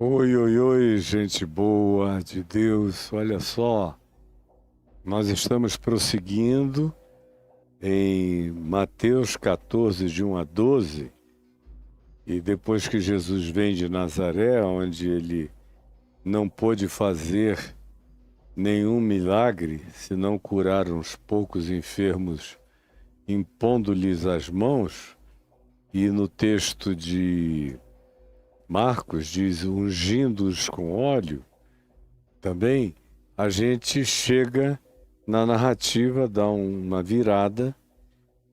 Oi, oi, oi, gente boa de Deus. Olha só, nós estamos prosseguindo em Mateus 14, de 1 a 12, e depois que Jesus vem de Nazaré, onde ele não pôde fazer nenhum milagre, senão curar uns poucos enfermos, impondo-lhes as mãos, e no texto de Marcos diz ungindo-os com óleo. Também a gente chega na narrativa, dá uma virada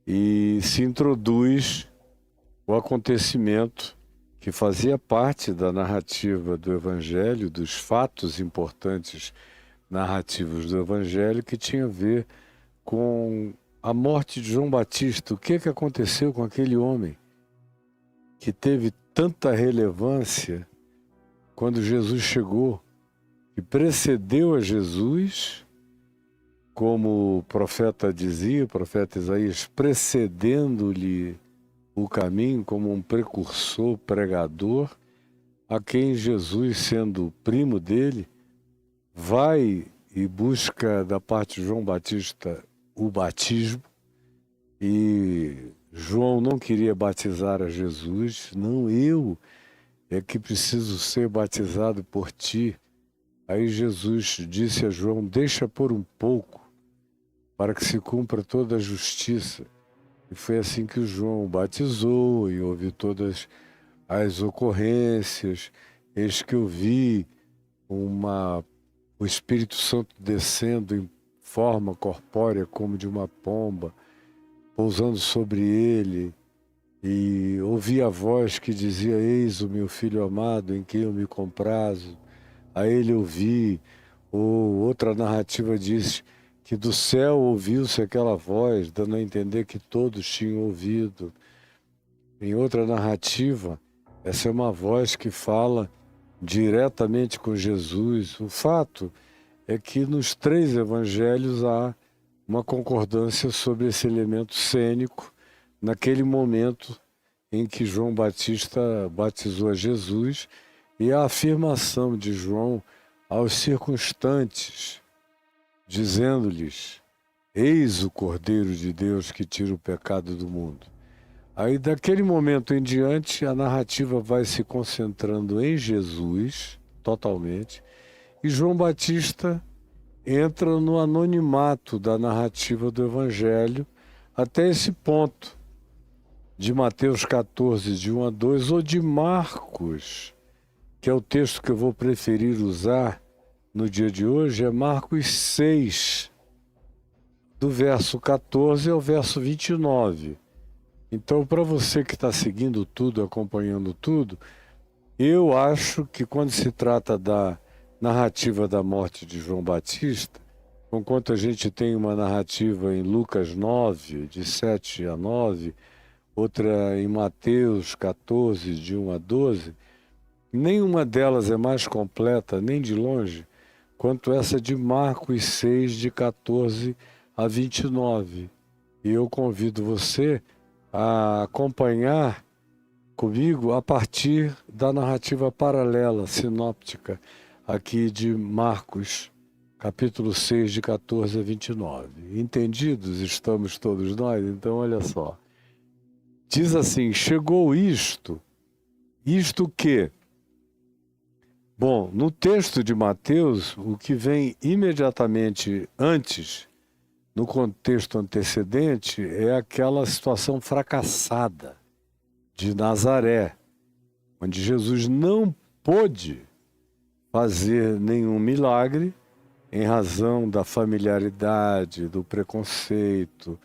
e se introduz o acontecimento que fazia parte da narrativa do Evangelho, dos fatos importantes narrativos do Evangelho, que tinha a ver com a morte de João Batista. O que aconteceu com aquele homem que teve tanta relevância quando Jesus chegou, que precedeu a Jesus, como o profeta dizia, o profeta Isaías, precedendo-lhe o caminho como um precursor, pregador, a quem Jesus, sendo primo dele, vai e busca da parte de João Batista o batismo, e João não queria batizar a Jesus. Não, eu é que preciso ser batizado por ti. Aí Jesus disse a João: deixa por um pouco, para que se cumpra toda a justiça. E foi assim que o João batizou, e houve todas as ocorrências. Eis que eu vi o Espírito Santo descendo em forma corpórea como de uma pomba, pousando sobre ele, e ouvi a voz que dizia: eis o meu filho amado, em quem eu me comprazo. A ele ouvi. Ou outra narrativa diz que do céu ouviu-se aquela voz, dando a entender que todos tinham ouvido. Em outra narrativa, essa é uma voz que fala diretamente com Jesus. O fato é que nos três evangelhos há uma concordância sobre esse elemento cênico, naquele momento em que João Batista batizou a Jesus, e a afirmação de João aos circunstantes, dizendo-lhes: eis o Cordeiro de Deus que tira o pecado do mundo. Aí, daquele momento em diante, a narrativa vai se concentrando em Jesus, totalmente, e João Batista entra no anonimato da narrativa do Evangelho até esse ponto, de Mateus 14, de 1 a 2, ou de Marcos, que é o texto que eu vou preferir usar no dia de hoje, é Marcos 6, do verso 14 ao verso 29. Então, para você que está seguindo tudo, acompanhando tudo, eu acho que quando se trata da narrativa da morte de João Batista, enquanto a gente tem uma narrativa em Lucas 9, de 7 a 9, outra em Mateus 14, de 1 a 12, nenhuma delas é mais completa, nem de longe, quanto essa de Marcos 6, de 14 a 29. E eu convido você a acompanhar comigo a partir da narrativa paralela, sinóptica, aqui de Marcos, capítulo 6, de 14 a 29. Entendidos estamos todos nós? Então, olha só. Diz assim: chegou isto que... Bom, no texto de Mateus, o que vem imediatamente antes, no contexto antecedente, é aquela situação fracassada de Nazaré, onde Jesus não pôde fazer nenhum milagre em razão da familiaridade, do preconceito,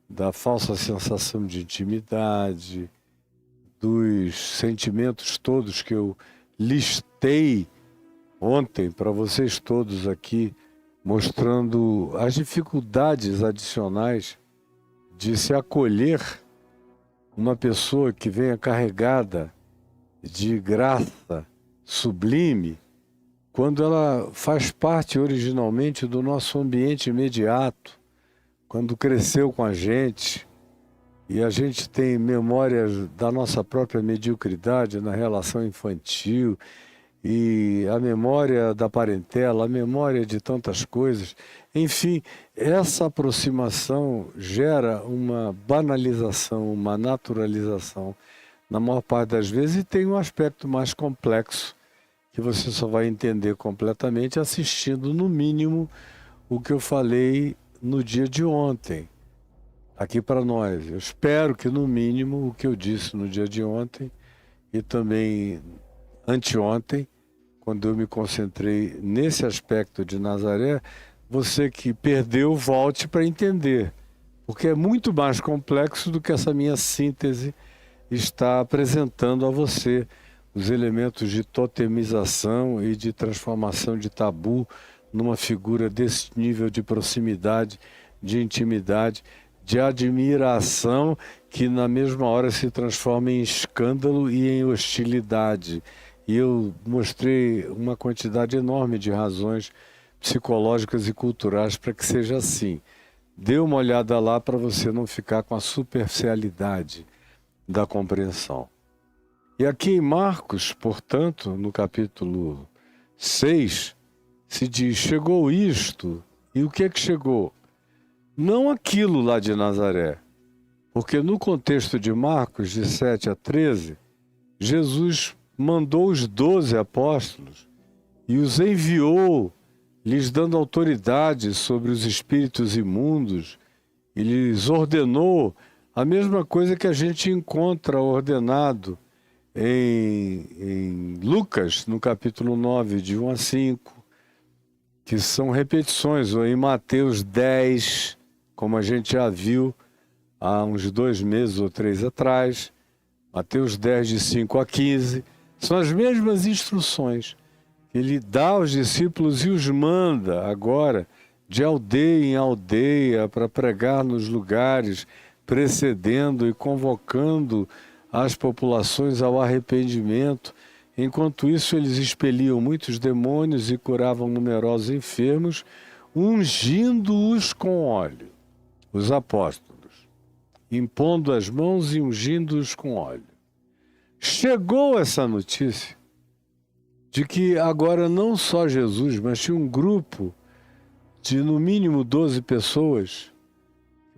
da falsa sensação de intimidade, dos sentimentos todos que eu listei ontem para vocês todos aqui, mostrando as dificuldades adicionais de se acolher uma pessoa que venha carregada de graça sublime, quando ela faz parte originalmente do nosso ambiente imediato, quando cresceu com a gente, e a gente tem memórias da nossa própria mediocridade na relação infantil, e a memória da parentela, a memória de tantas coisas. Enfim, essa aproximação gera uma banalização, uma naturalização, na maior parte das vezes, e tem um aspecto mais complexo, que você só vai entender completamente assistindo, no mínimo, o que eu falei no dia de ontem, aqui para nós. Eu espero que, no mínimo, o que eu disse no dia de ontem e também anteontem, quando eu me concentrei nesse aspecto de Nazaré, você que perdeu, volte para entender, porque é muito mais complexo do que essa minha síntese está apresentando a você, os elementos de totemização e de transformação de tabu numa figura desse nível de proximidade, de intimidade, de admiração, que na mesma hora se transforma em escândalo e em hostilidade. E eu mostrei uma quantidade enorme de razões psicológicas e culturais para que seja assim. Dê uma olhada lá para você não ficar com a superficialidade da compreensão. E aqui em Marcos, portanto, no capítulo 6, se diz: chegou isto. E o que é que chegou? Não aquilo lá de Nazaré. Porque no contexto de Marcos, de 7 a 13, Jesus mandou os 12 apóstolos e os enviou, lhes dando autoridade sobre os espíritos imundos, e lhes ordenou a mesma coisa que a gente encontra ordenado em Lucas, no capítulo 9, de 1 a 5, que são repetições, ou em Mateus 10, como a gente já viu há uns 2 meses ou 3 atrás, Mateus 10, de 5 a 15, são as mesmas instruções que ele dá aos discípulos e os manda agora de aldeia em aldeia para pregar nos lugares, precedendo e convocando as populações ao arrependimento. Enquanto isso, eles expeliam muitos demônios e curavam numerosos enfermos, ungindo-os com óleo, os apóstolos, impondo as mãos e ungindo-os com óleo. Chegou essa notícia de que agora não só Jesus, mas tinha um grupo de no mínimo 12 pessoas,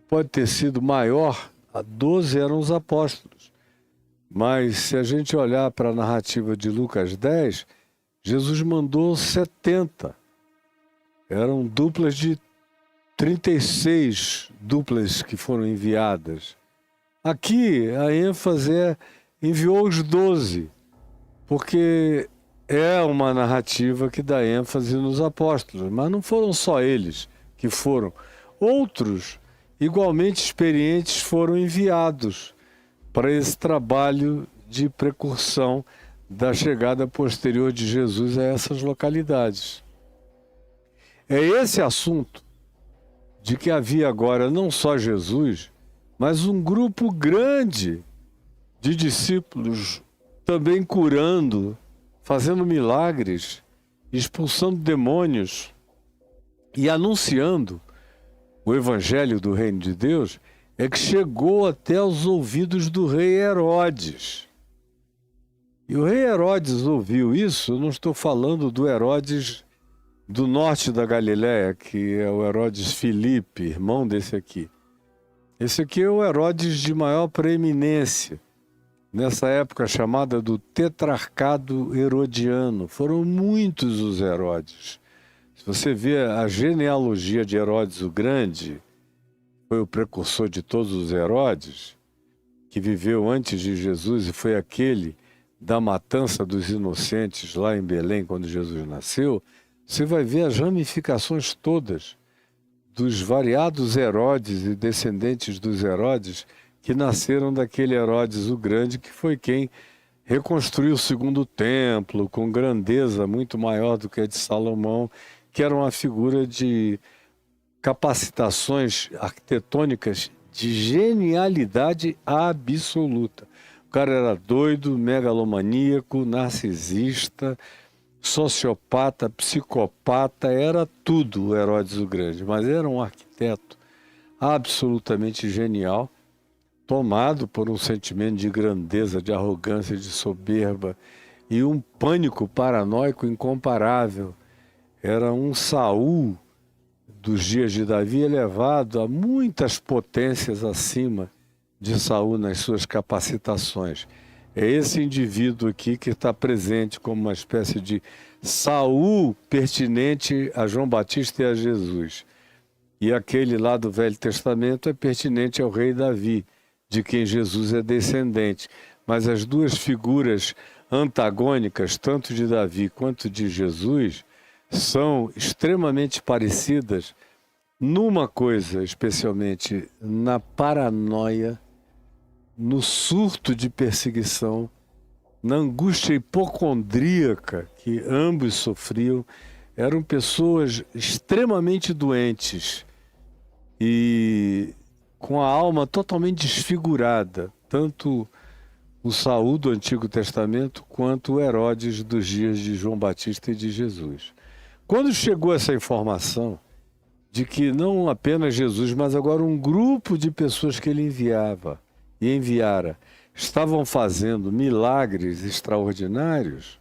pode ter sido maior, a 12 eram os apóstolos. Mas se a gente olhar para a narrativa de Lucas 10, Jesus mandou 70. Eram duplas de 36 duplas que foram enviadas. Aqui a ênfase é enviou os 12, porque é uma narrativa que dá ênfase nos apóstolos, mas não foram só eles que foram. Outros, igualmente experientes, foram enviados para esse trabalho de precursão da chegada posterior de Jesus a essas localidades. É esse assunto de que havia agora não só Jesus, mas um grupo grande de discípulos também curando, fazendo milagres, expulsando demônios e anunciando o evangelho do reino de Deus, é que chegou até os ouvidos do rei Herodes. E o rei Herodes ouviu isso. Eu não estou falando do Herodes do norte da Galiléia, que é o Herodes Filipe, irmão desse aqui. Esse aqui é o Herodes de maior preeminência, nessa época chamada do Tetrarcado Herodiano. Foram muitos os Herodes. Se você vê a genealogia de Herodes o Grande, foi o precursor de todos os Herodes, que viveu antes de Jesus e foi aquele da matança dos inocentes lá em Belém, quando Jesus nasceu. Você vai ver as ramificações todas dos variados Herodes e descendentes dos Herodes que nasceram daquele Herodes o Grande, que foi quem reconstruiu o segundo templo com grandeza muito maior do que a de Salomão, que era uma figura de capacitações arquitetônicas de genialidade absoluta. O cara era doido, megalomaníaco, narcisista, sociopata, psicopata, era tudo o Herodes o Grande, mas era um arquiteto absolutamente genial, tomado por um sentimento de grandeza, de arrogância, de soberba, e um pânico paranoico incomparável. Era um Saul dos dias de Davi elevado a muitas potências acima de Saul nas suas capacitações. É esse indivíduo aqui que está presente como uma espécie de Saul pertinente a João Batista e a Jesus. E aquele lá do Velho Testamento é pertinente ao rei Davi, de quem Jesus é descendente. Mas as duas figuras antagônicas, tanto de Davi quanto de Jesus, são extremamente parecidas numa coisa, especialmente na paranoia, no surto de perseguição, na angústia hipocondríaca que ambos sofriam. Eram pessoas extremamente doentes e com a alma totalmente desfigurada, tanto o Saul do Antigo Testamento quanto o Herodes dos dias de João Batista e de Jesus. Quando chegou essa informação de que não apenas Jesus, mas agora um grupo de pessoas que ele enviara, estavam fazendo milagres extraordinários,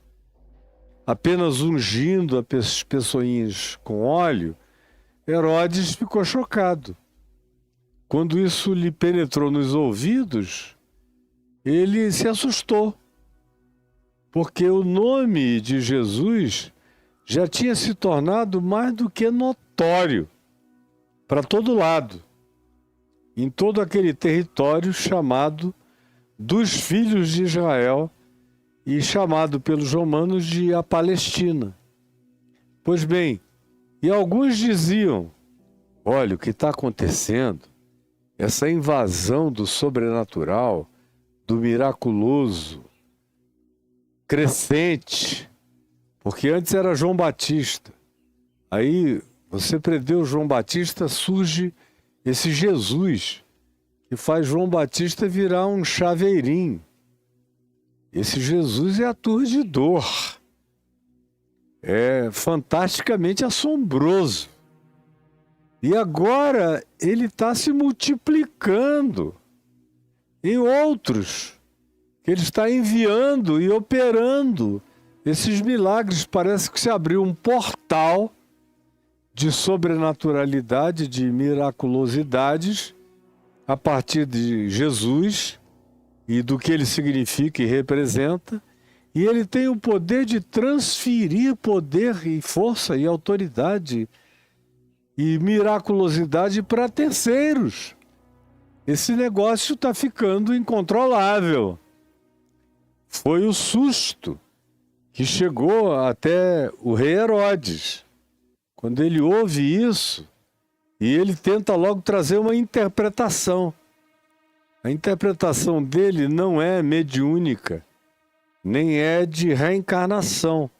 apenas ungindo as pessoinhas com óleo, Herodes ficou chocado. Quando isso lhe penetrou nos ouvidos, ele se assustou, porque o nome de Jesus já tinha se tornado mais do que notório para todo lado, em todo aquele território chamado dos filhos de Israel e chamado pelos romanos de a Palestina. Pois bem, e alguns diziam, olha, o que está acontecendo, essa invasão do sobrenatural, do miraculoso, crescente, porque antes era João Batista. Aí você prendeu João Batista, surge esse Jesus, que faz João Batista virar um chaveirinho. Esse Jesus é aturdidor, é fantasticamente assombroso. E agora ele está se multiplicando em outros, que ele está enviando e operando esses milagres. Parece que se abriu um portal de sobrenaturalidade, de miraculosidades, a partir de Jesus e do que ele significa e representa, e ele tem o poder de transferir poder e força e autoridade e miraculosidade para terceiros. Esse negócio está ficando incontrolável. Foi o susto que chegou até o rei Herodes. Quando ele ouve isso, e ele tenta logo trazer uma interpretação. A interpretação dele não é mediúnica, nem é de reencarnação,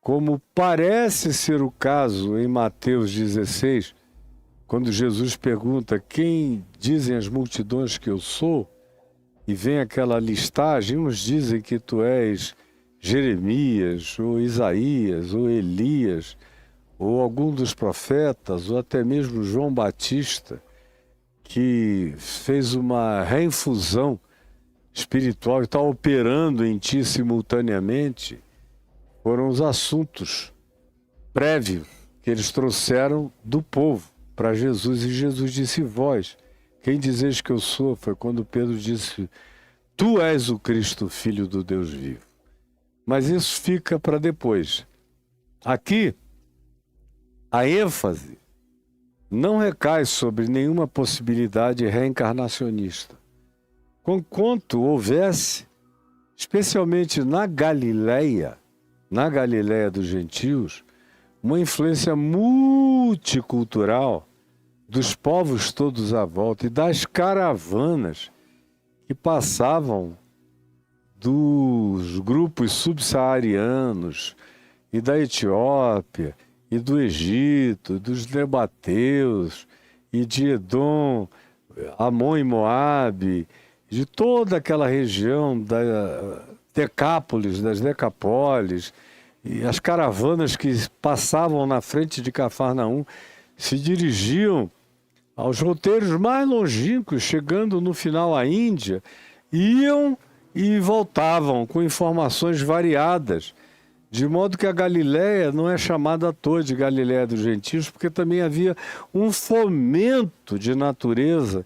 como parece ser o caso em Mateus 16, quando Jesus pergunta quem dizem as multidões que eu sou, e vem aquela listagem, uns dizem que tu és Jeremias, ou Isaías, ou Elias, ou algum dos profetas, ou até mesmo João Batista, que fez uma reinfusão espiritual e está operando em ti simultaneamente. Foram os assuntos prévios que eles trouxeram do povo para Jesus, e Jesus disse, vós, quem dizeis que eu sou? Foi quando Pedro disse, tu és o Cristo, Filho do Deus vivo. Mas isso fica para depois. Aqui, a ênfase não recai sobre nenhuma possibilidade reencarnacionista. Conquanto houvesse, especialmente na Galileia dos gentios, uma influência multicultural dos povos todos à volta e das caravanas que passavam dos grupos subsaarianos e da Etiópia e do Egito, dos Nabateus e de Edom, Amon e Moabe, de toda aquela região da Decápolis, das Decapólis, e as caravanas que passavam na frente de Cafarnaum se dirigiam aos roteiros mais longínquos, chegando no final à Índia, iam e voltavam com informações variadas, de modo que a Galiléia não é chamada à toa de Galiléia dos Gentios, porque também havia um fomento de natureza,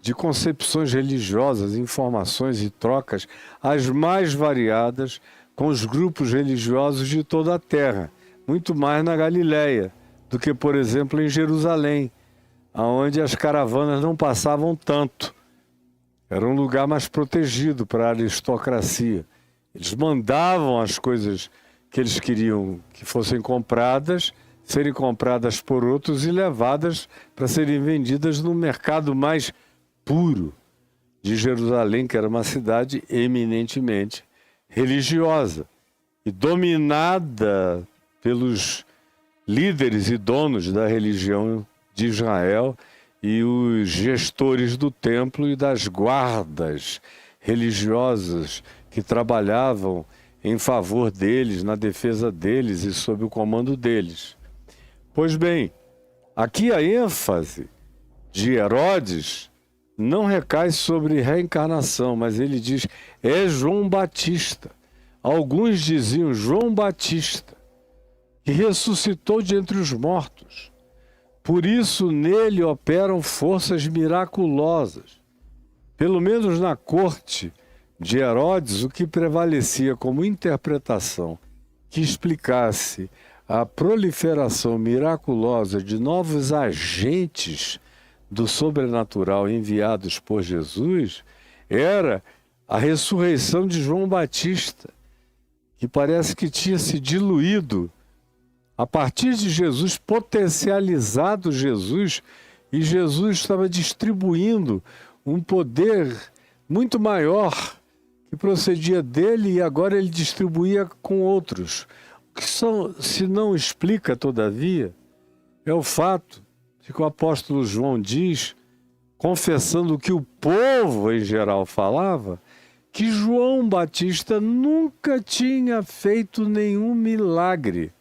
de concepções religiosas, informações e trocas as mais variadas com os grupos religiosos de toda a terra, muito mais na Galiléia do que, por exemplo, em Jerusalém, onde as caravanas não passavam tanto. Era um lugar mais protegido para a aristocracia. Eles mandavam as coisas que eles queriam que fossem compradas, serem compradas por outros e levadas para serem vendidas no mercado mais puro de Jerusalém, que era uma cidade eminentemente religiosa e dominada pelos líderes e donos da religião de Israel e os gestores do templo e das guardas religiosas que trabalhavam em favor deles, na defesa deles e sob o comando deles. Pois bem, aqui a ênfase de Herodes não recai sobre reencarnação, mas ele diz, é João Batista. Alguns diziam João Batista, que ressuscitou de entre os mortos. Por isso nele operam forças miraculosas. Pelo menos na corte de Herodes, o que prevalecia como interpretação que explicasse a proliferação miraculosa de novos agentes do sobrenatural enviados por Jesus era a ressurreição de João Batista, que parece que tinha se diluído a partir de Jesus, potencializado Jesus, e Jesus estava distribuindo um poder muito maior que procedia dele e agora ele distribuía com outros. O que se não explica, todavia, é o fato de que o apóstolo João diz, confessando o que o povo em geral falava, que João Batista nunca tinha feito nenhum milagre.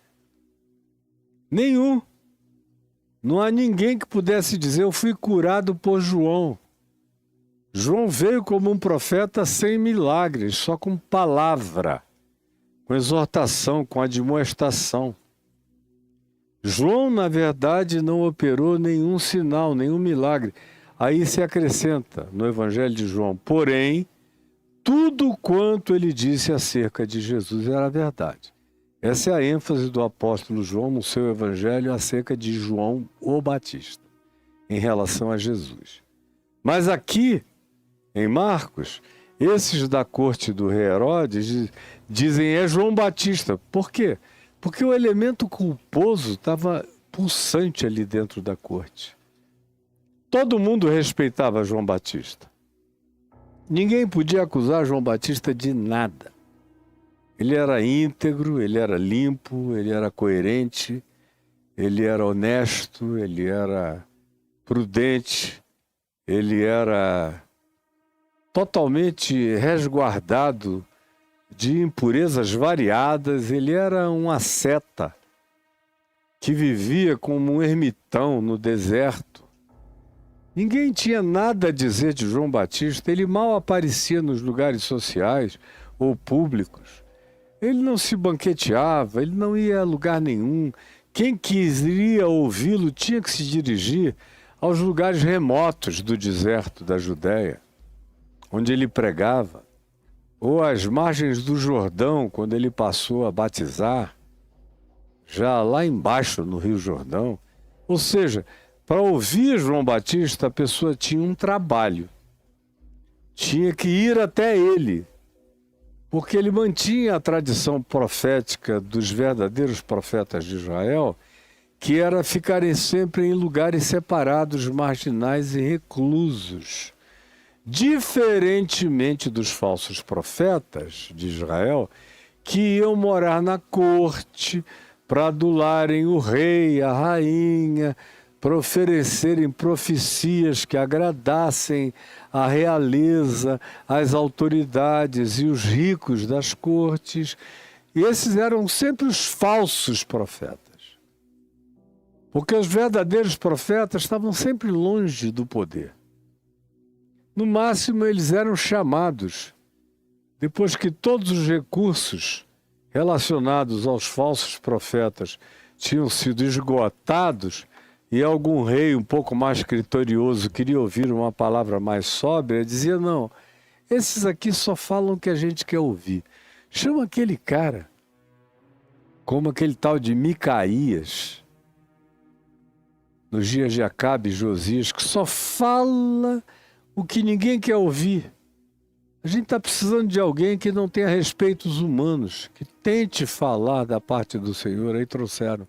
Nenhum. Não há ninguém que pudesse dizer, eu fui curado por João. João veio como um profeta sem milagres, só com palavra, com exortação, com admoestação. João, na verdade, não operou nenhum sinal, nenhum milagre. Aí se acrescenta no Evangelho de João, porém, tudo quanto ele disse acerca de Jesus era verdade. Essa é a ênfase do apóstolo João no seu Evangelho acerca de João o Batista, em relação a Jesus. Mas aqui, em Marcos, esses da corte do rei Herodes dizem é João Batista. Por quê? Porque o elemento culposo estava pulsante ali dentro da corte. Todo mundo respeitava João Batista. Ninguém podia acusar João Batista de nada. Ele era íntegro, ele era limpo, ele era coerente, ele era honesto, ele era prudente, ele era totalmente resguardado de impurezas variadas, ele era um asceta que vivia como um ermitão no deserto. Ninguém tinha nada a dizer de João Batista, ele mal aparecia nos lugares sociais ou públicos. Ele não se banqueteava, ele não ia a lugar nenhum. Quem queria ouvi-lo tinha que se dirigir aos lugares remotos do deserto da Judéia, onde ele pregava, ou às margens do Jordão, quando ele passou a batizar, já lá embaixo no Rio Jordão. Ou seja, para ouvir João Batista, a pessoa tinha um trabalho. Tinha que ir até ele, porque ele mantinha a tradição profética dos verdadeiros profetas de Israel, que era ficarem sempre em lugares separados, marginais e reclusos. Diferentemente dos falsos profetas de Israel, que iam morar na corte para adularem o rei, a rainha, para oferecerem profecias que agradassem a realeza, as autoridades e os ricos das cortes. E esses eram sempre os falsos profetas. Porque os verdadeiros profetas estavam sempre longe do poder. No máximo, eles eram chamados depois que todos os recursos relacionados aos falsos profetas tinham sido esgotados e algum rei um pouco mais criterioso queria ouvir uma palavra mais sóbria, dizia, não, esses aqui só falam o que a gente quer ouvir. Chama aquele cara, como aquele tal de Micaías, nos dias de Acabe e Josias, que só fala o que ninguém quer ouvir. A gente está precisando de alguém que não tenha respeitos humanos, que tente falar da parte do Senhor. Aí trouxeram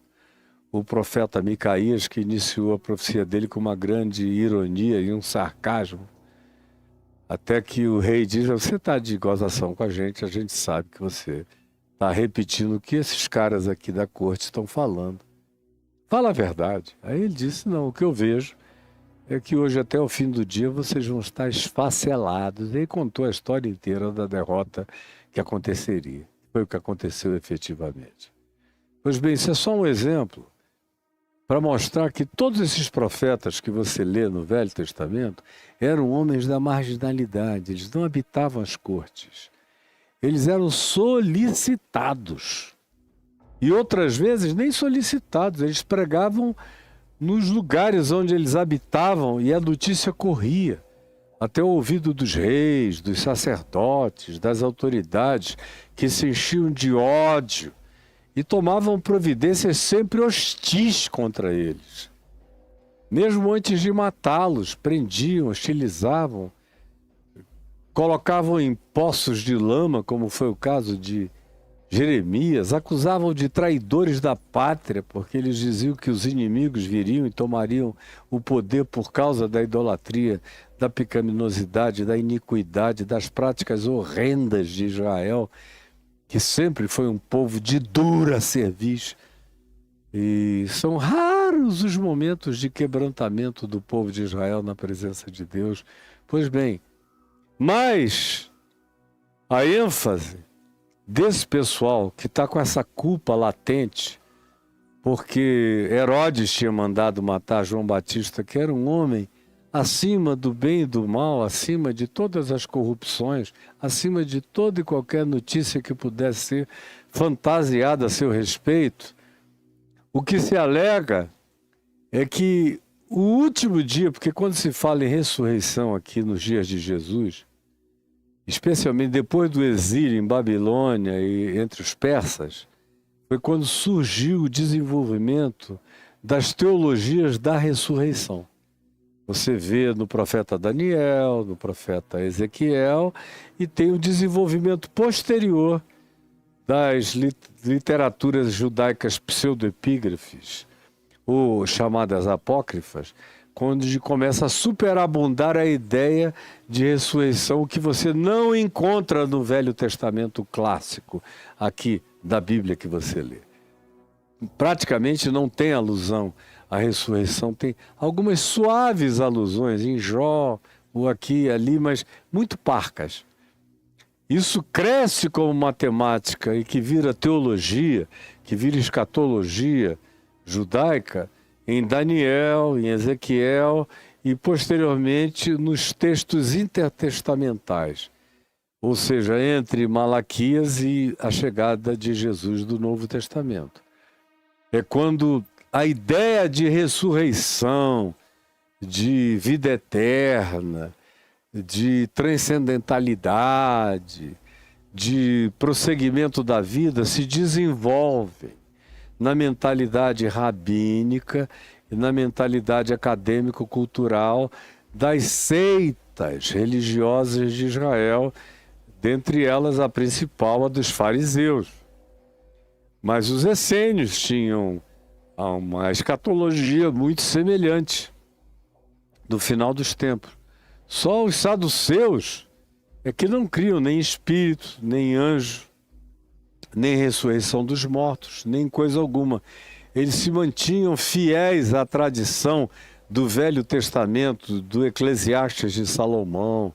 o profeta Micaías, que iniciou a profecia dele com uma grande ironia e um sarcasmo. Até que o rei diz, você está de gozação com a gente sabe que você está repetindo o que esses caras aqui da corte estão falando. Fala a verdade. Aí ele disse, não, o que eu vejo é que hoje até o fim do dia vocês vão estar esfacelados. E aí contou a história inteira da derrota que aconteceria. Foi o que aconteceu efetivamente. Pois bem, isso é só um exemplo para mostrar que todos esses profetas que você lê no Velho Testamento eram homens da marginalidade, eles não habitavam as cortes. Eles eram solicitados. E outras vezes nem solicitados, eles pregavam nos lugares onde eles habitavam e a notícia corria até o ouvido dos reis, dos sacerdotes, das autoridades que se enchiam de ódio e tomavam providências sempre hostis contra eles. Mesmo antes de matá-los, prendiam, hostilizavam, colocavam em poços de lama, como foi o caso de Jeremias, acusavam de traidores da pátria, porque eles diziam que os inimigos viriam e tomariam o poder por causa da idolatria, da pecaminosidade, da iniquidade, das práticas horrendas de Israel, que sempre foi um povo de dura cerviz. E são raros os momentos de quebrantamento do povo de Israel na presença de Deus. Pois bem, mas a ênfase desse pessoal que está com essa culpa latente, porque Herodes tinha mandado matar João Batista, que era um homem acima do bem e do mal, acima de todas as corrupções, acima de toda e qualquer notícia que pudesse ser fantasiada a seu respeito. O que se alega é que o último dia, porque quando se fala em ressurreição aqui nos dias de Jesus, especialmente depois do exílio em Babilônia e entre os persas, foi quando surgiu o desenvolvimento das teologias da ressurreição. Você vê no profeta Daniel, no profeta Ezequiel, e tem o desenvolvimento posterior das literaturas judaicas pseudoepígrafes, ou chamadas apócrifas, quando começa a superabundar a ideia de ressurreição, que você não encontra no Velho Testamento clássico, aqui da Bíblia que você lê. Praticamente não tem alusão à ressurreição, tem algumas suaves alusões em Jó, ou aqui e ali, mas muito parcas. Isso cresce como matemática e que vira teologia, que vira escatologia judaica, em Daniel, em Ezequiel e posteriormente nos textos intertestamentais, ou seja, entre Malaquias e a chegada de Jesus do Novo Testamento. É quando a ideia de ressurreição, de vida eterna, de transcendentalidade, de prosseguimento da vida se desenvolvem na mentalidade rabínica e na mentalidade acadêmico-cultural das seitas religiosas de Israel, dentre elas a principal, a dos fariseus. Mas os essênios tinham uma escatologia muito semelhante do final dos tempos. Só os saduceus é que não criam nem espírito, nem anjo, nem ressurreição dos mortos, nem coisa alguma. Eles se mantinham fiéis à tradição do Velho Testamento, do Eclesiastes de Salomão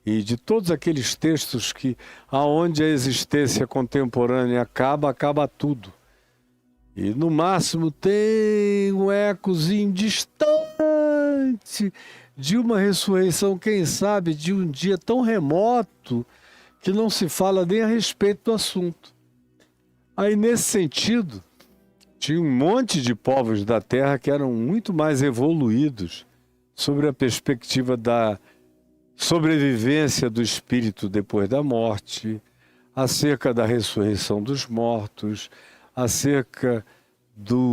e de todos aqueles textos que, aonde a existência contemporânea acaba, acaba tudo. E no máximo tem um ecozinho distante de uma ressurreição, quem sabe, de um dia tão remoto que não se fala nem a respeito do assunto. Aí, nesse sentido, tinha um monte de povos da Terra que eram muito mais evoluídos sobre a perspectiva da sobrevivência do espírito depois da morte, acerca da ressurreição dos mortos, acerca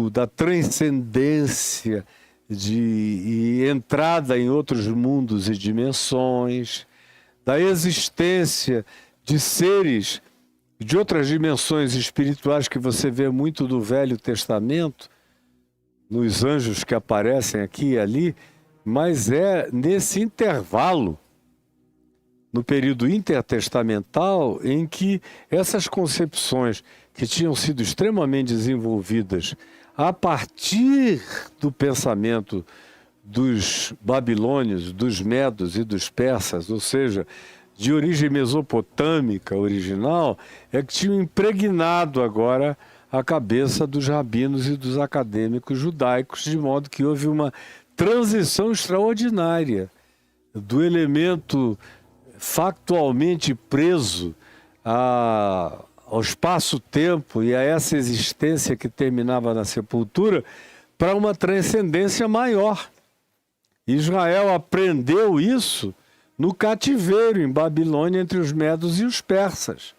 da transcendência e entrada em outros mundos e dimensões, da existência de seres de outras dimensões espirituais que você vê muito do Velho Testamento, nos anjos que aparecem aqui e ali, mas é nesse intervalo, no período intertestamental, em que essas concepções que tinham sido extremamente desenvolvidas a partir do pensamento dos babilônios, dos medos e dos persas, ou seja, de origem mesopotâmica original, é que tinham impregnado agora a cabeça dos rabinos e dos acadêmicos judaicos, de modo que houve uma transição extraordinária do elemento factualmente preso ao espaço-tempo e a essa existência que terminava na sepultura para uma transcendência maior. Israel aprendeu isso no cativeiro em Babilônia entre os medos e os persas.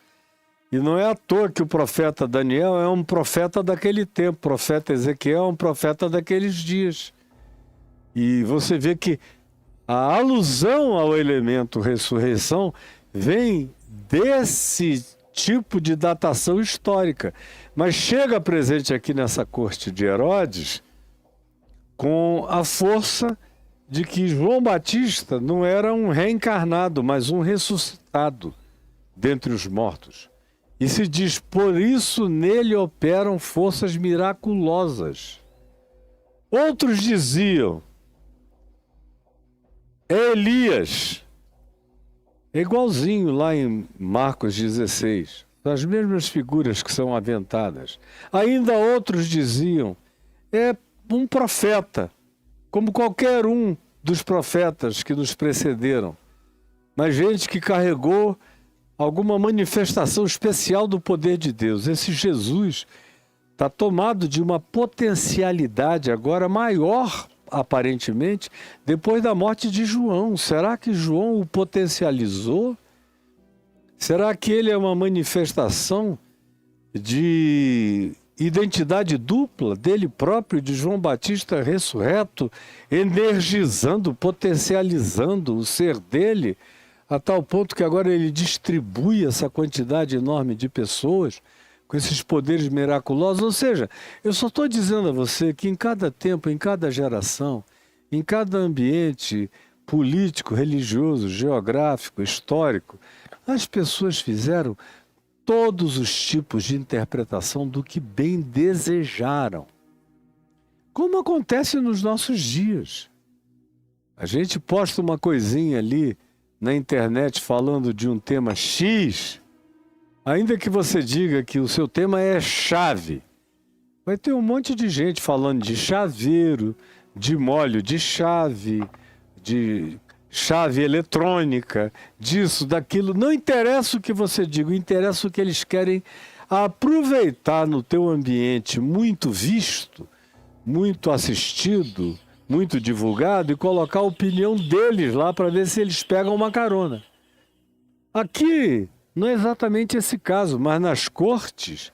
E não é à toa que o profeta Daniel é um profeta daquele tempo, o profeta Ezequiel é um profeta daqueles dias. E você vê que a alusão ao elemento ressurreição vem desse tipo de datação histórica, mas chega presente aqui nessa corte de Herodes com a força de que João Batista não era um reencarnado, mas um ressuscitado dentre os mortos. E se diz, por isso nele operam forças miraculosas. Outros diziam, é Elias. É igualzinho lá em Marcos 16. As mesmas figuras que são aventadas. Ainda outros diziam, é um profeta, como qualquer um dos profetas que nos precederam. Mas gente que carregou alguma manifestação especial do poder de Deus. Esse Jesus está tomado de uma potencialidade agora maior, aparentemente, depois da morte de João. Será que João o potencializou? Será que ele é uma manifestação de identidade dupla dele próprio, de João Batista ressurreto, energizando, potencializando o ser dele, a tal ponto que agora ele distribui essa quantidade enorme de pessoas com esses poderes miraculosos? Ou seja, eu só estou dizendo a você que em cada tempo, em cada geração, em cada ambiente político, religioso, geográfico, histórico, as pessoas fizeram todos os tipos de interpretação do que bem desejaram. Como acontece nos nossos dias. A gente posta uma coisinha ali na internet falando de um tema X, ainda que você diga que o seu tema é chave, vai ter um monte de gente falando de chaveiro, de molho de chave eletrônica, disso, daquilo. Não interessa o que você diga, interessa o que eles querem aproveitar no teu ambiente muito visto, muito assistido, muito divulgado, e colocar a opinião deles lá para ver se eles pegam uma carona. Aqui não é exatamente esse caso, mas nas cortes,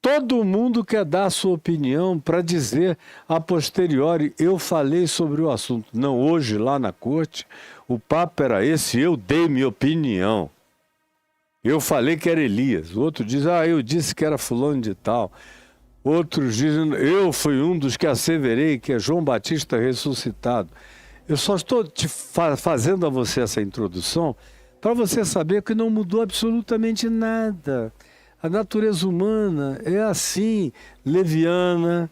todo mundo quer dar a sua opinião para dizer a posteriori, eu falei sobre o assunto. Não, hoje lá na corte, o papo era esse, eu dei minha opinião. Eu falei que era Elias. O outro diz, eu disse que era fulano de tal. Outros dizem, eu fui um dos que asseverei que é João Batista ressuscitado. Eu só estou fazendo a você essa introdução para você saber que não mudou absolutamente nada. A natureza humana é assim, leviana,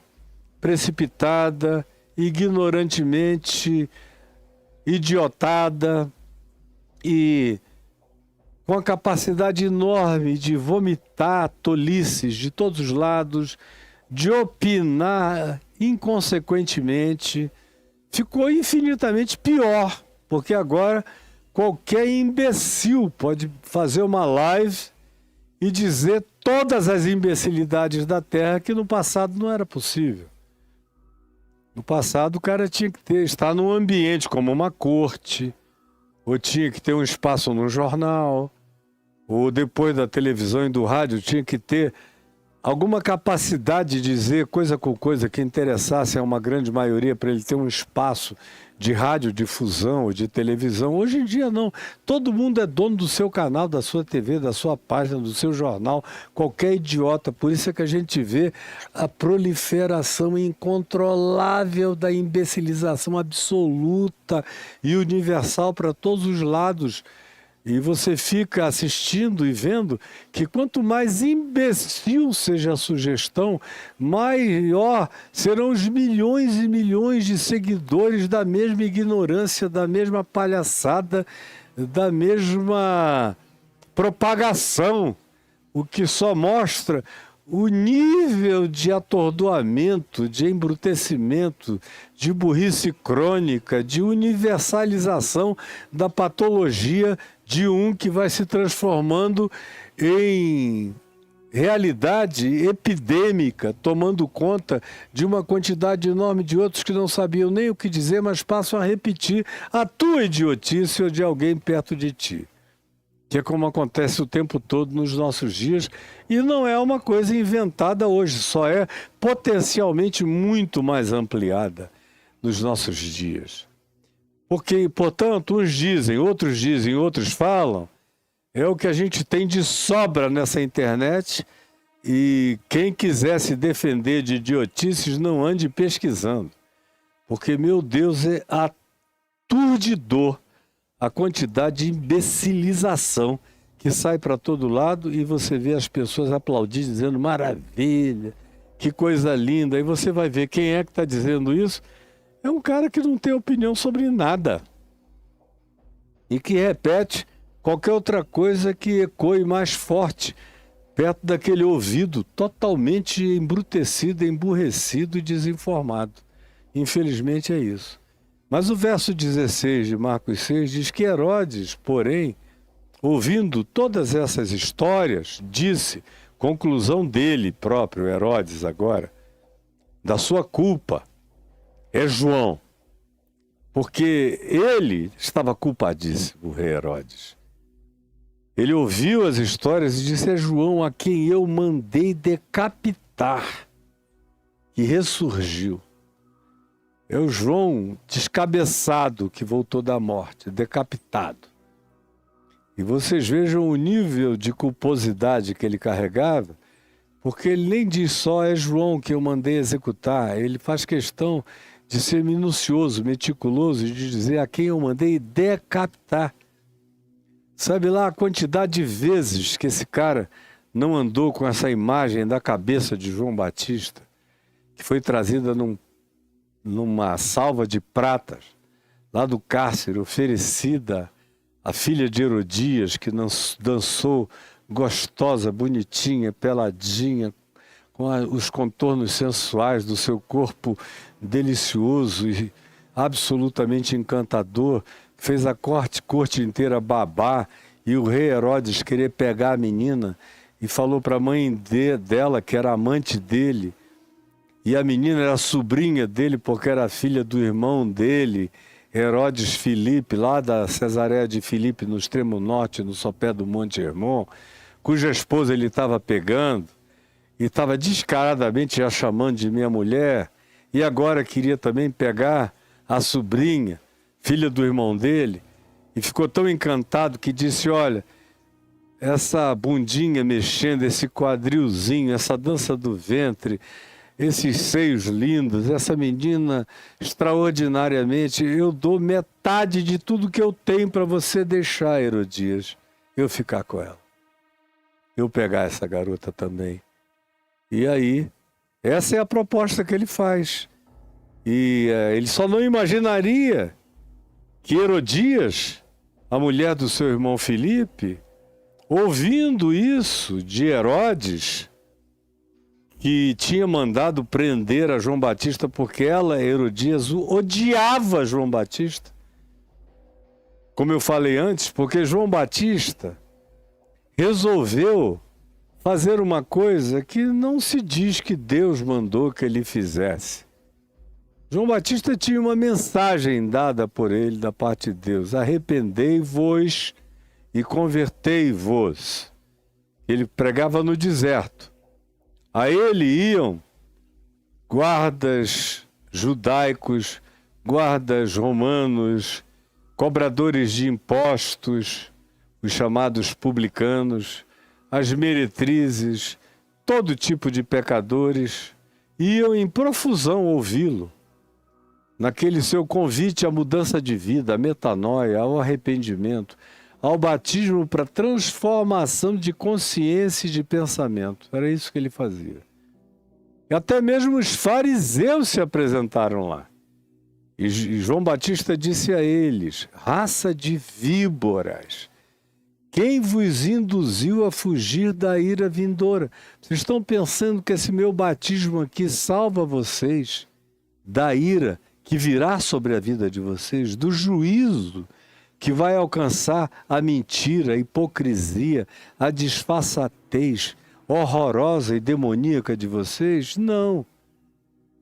precipitada, ignorantemente idiotada e com a capacidade enorme de vomitar tolices de todos os lados, de opinar inconsequentemente. Ficou infinitamente pior, porque agora qualquer imbecil pode fazer uma live e dizer todas as imbecilidades da Terra que no passado não era possível. No passado o cara tinha que estar num ambiente como uma corte, ou tinha que ter um espaço no jornal, ou depois da televisão e do rádio tinha que ter alguma capacidade de dizer coisa com coisa que interessasse a uma grande maioria para ele ter um espaço de radiodifusão ou de televisão. Hoje em dia não. Todo mundo é dono do seu canal, da sua TV, da sua página, do seu jornal, qualquer idiota. Por isso é que a gente vê a proliferação incontrolável da imbecilização absoluta e universal para todos os lados. E você fica assistindo e vendo que quanto mais imbecil seja a sugestão, maior serão os milhões e milhões de seguidores da mesma ignorância, da mesma palhaçada, da mesma propagação, o que só mostra o nível de atordoamento, de embrutecimento, de burrice crônica, de universalização da patologia de um que vai se transformando em realidade epidêmica, tomando conta de uma quantidade enorme de outros que não sabiam nem o que dizer, mas passam a repetir a tua idiotice ou de alguém perto de ti. Que é como acontece o tempo todo nos nossos dias, e não é uma coisa inventada hoje, só é potencialmente muito mais ampliada nos nossos dias. Porque, portanto, uns dizem, outros falam, é o que a gente tem de sobra nessa internet, e quem quiser se defender de idiotices não ande pesquisando. Porque, meu Deus, é aturdidor a quantidade de imbecilização que sai para todo lado e você vê as pessoas aplaudindo, dizendo maravilha, que coisa linda. Aí você vai ver quem é que está dizendo isso. É um cara que não tem opinião sobre nada e que repete qualquer outra coisa que ecoe mais forte perto daquele ouvido totalmente embrutecido, emburrecido e desinformado. Infelizmente é isso. Mas o verso 16 de Marcos 6 diz que Herodes, porém, ouvindo todas essas histórias, disse, conclusão dele próprio, Herodes agora, da sua culpa, é João. Porque ele estava culpadíssimo, o rei Herodes. Ele ouviu as histórias e disse, é João a quem eu mandei decapitar, que ressurgiu. É o João descabeçado que voltou da morte, decapitado. E vocês vejam o nível de culposidade que ele carregava, porque ele nem diz só é João que eu mandei executar, ele faz questão de ser minucioso, meticuloso, de dizer a quem eu mandei decapitar. Sabe lá a quantidade de vezes que esse cara não andou com essa imagem da cabeça de João Batista, que foi trazida numa salva de pratas, lá do cárcere, oferecida à filha de Herodias, que dançou gostosa, bonitinha, peladinha, com os contornos sensuais do seu corpo delicioso e absolutamente encantador, fez a corte inteira babar, e o rei Herodes querer pegar a menina, e falou para a mãe dela, que era amante dele, e a menina era sobrinha dele, porque era filha do irmão dele, Herodes Filipe, lá da Cesareia de Filipe, no extremo norte, no sopé do Monte Hermon, cuja esposa ele estava pegando, e estava descaradamente já chamando de minha mulher, e agora queria também pegar a sobrinha, filha do irmão dele, e ficou tão encantado que disse, olha, essa bundinha mexendo, esse quadrilzinho, essa dança do ventre, esses seios lindos, essa menina extraordinariamente, eu dou metade de tudo que eu tenho para você deixar, Herodias, eu ficar com ela. Eu pegar essa garota também. E aí, essa é a proposta que ele faz. E ele só não imaginaria que Herodias, a mulher do seu irmão Filipe, ouvindo isso de Herodes, que tinha mandado prender a João Batista porque ela, Herodias, odiava João Batista. como eu falei antes, porque João Batista resolveu fazer uma coisa que não se diz que Deus mandou que ele fizesse. João Batista tinha uma mensagem dada por ele da parte de Deus: arrependei-vos e convertei-vos. Ele pregava no deserto. A ele iam guardas judaicos, guardas romanos, cobradores de impostos, os chamados publicanos, as meretrizes, todo tipo de pecadores, iam em profusão ouvi-lo, naquele seu convite à mudança de vida, à metanoia, ao arrependimento, ao batismo para transformação de consciência e de pensamento. Era isso que ele fazia. E até mesmo os fariseus se apresentaram lá. E João Batista disse a eles: raça de víboras, quem vos induziu a fugir da ira vindoura? Vocês estão pensando que esse meu batismo aqui salva vocês da ira que virá sobre a vida de vocês, do juízo que vai alcançar a mentira, a hipocrisia, a disfarçatez horrorosa e demoníaca de vocês? Não.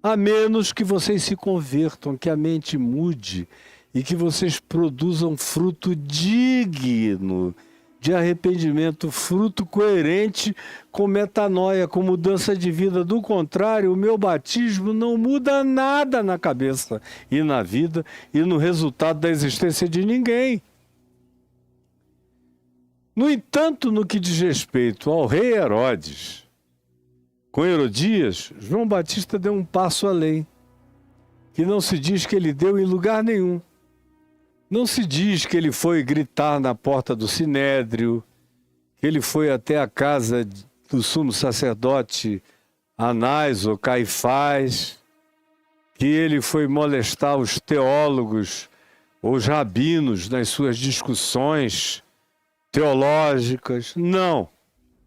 A menos que vocês se convertam, que a mente mude e que vocês produzam fruto digno de arrependimento, fruto coerente com metanoia, com mudança de vida. Do contrário, o meu batismo não muda nada na cabeça e na vida e no resultado da existência de ninguém. No entanto, no que diz respeito ao rei Herodes, com Herodias, João Batista deu um passo além, que não se diz que ele deu em lugar nenhum. Não se diz que ele foi gritar na porta do Sinédrio, que ele foi até a casa do sumo sacerdote Anás ou Caifás, que ele foi molestar os teólogos ou os rabinos nas suas discussões teológicas. Não,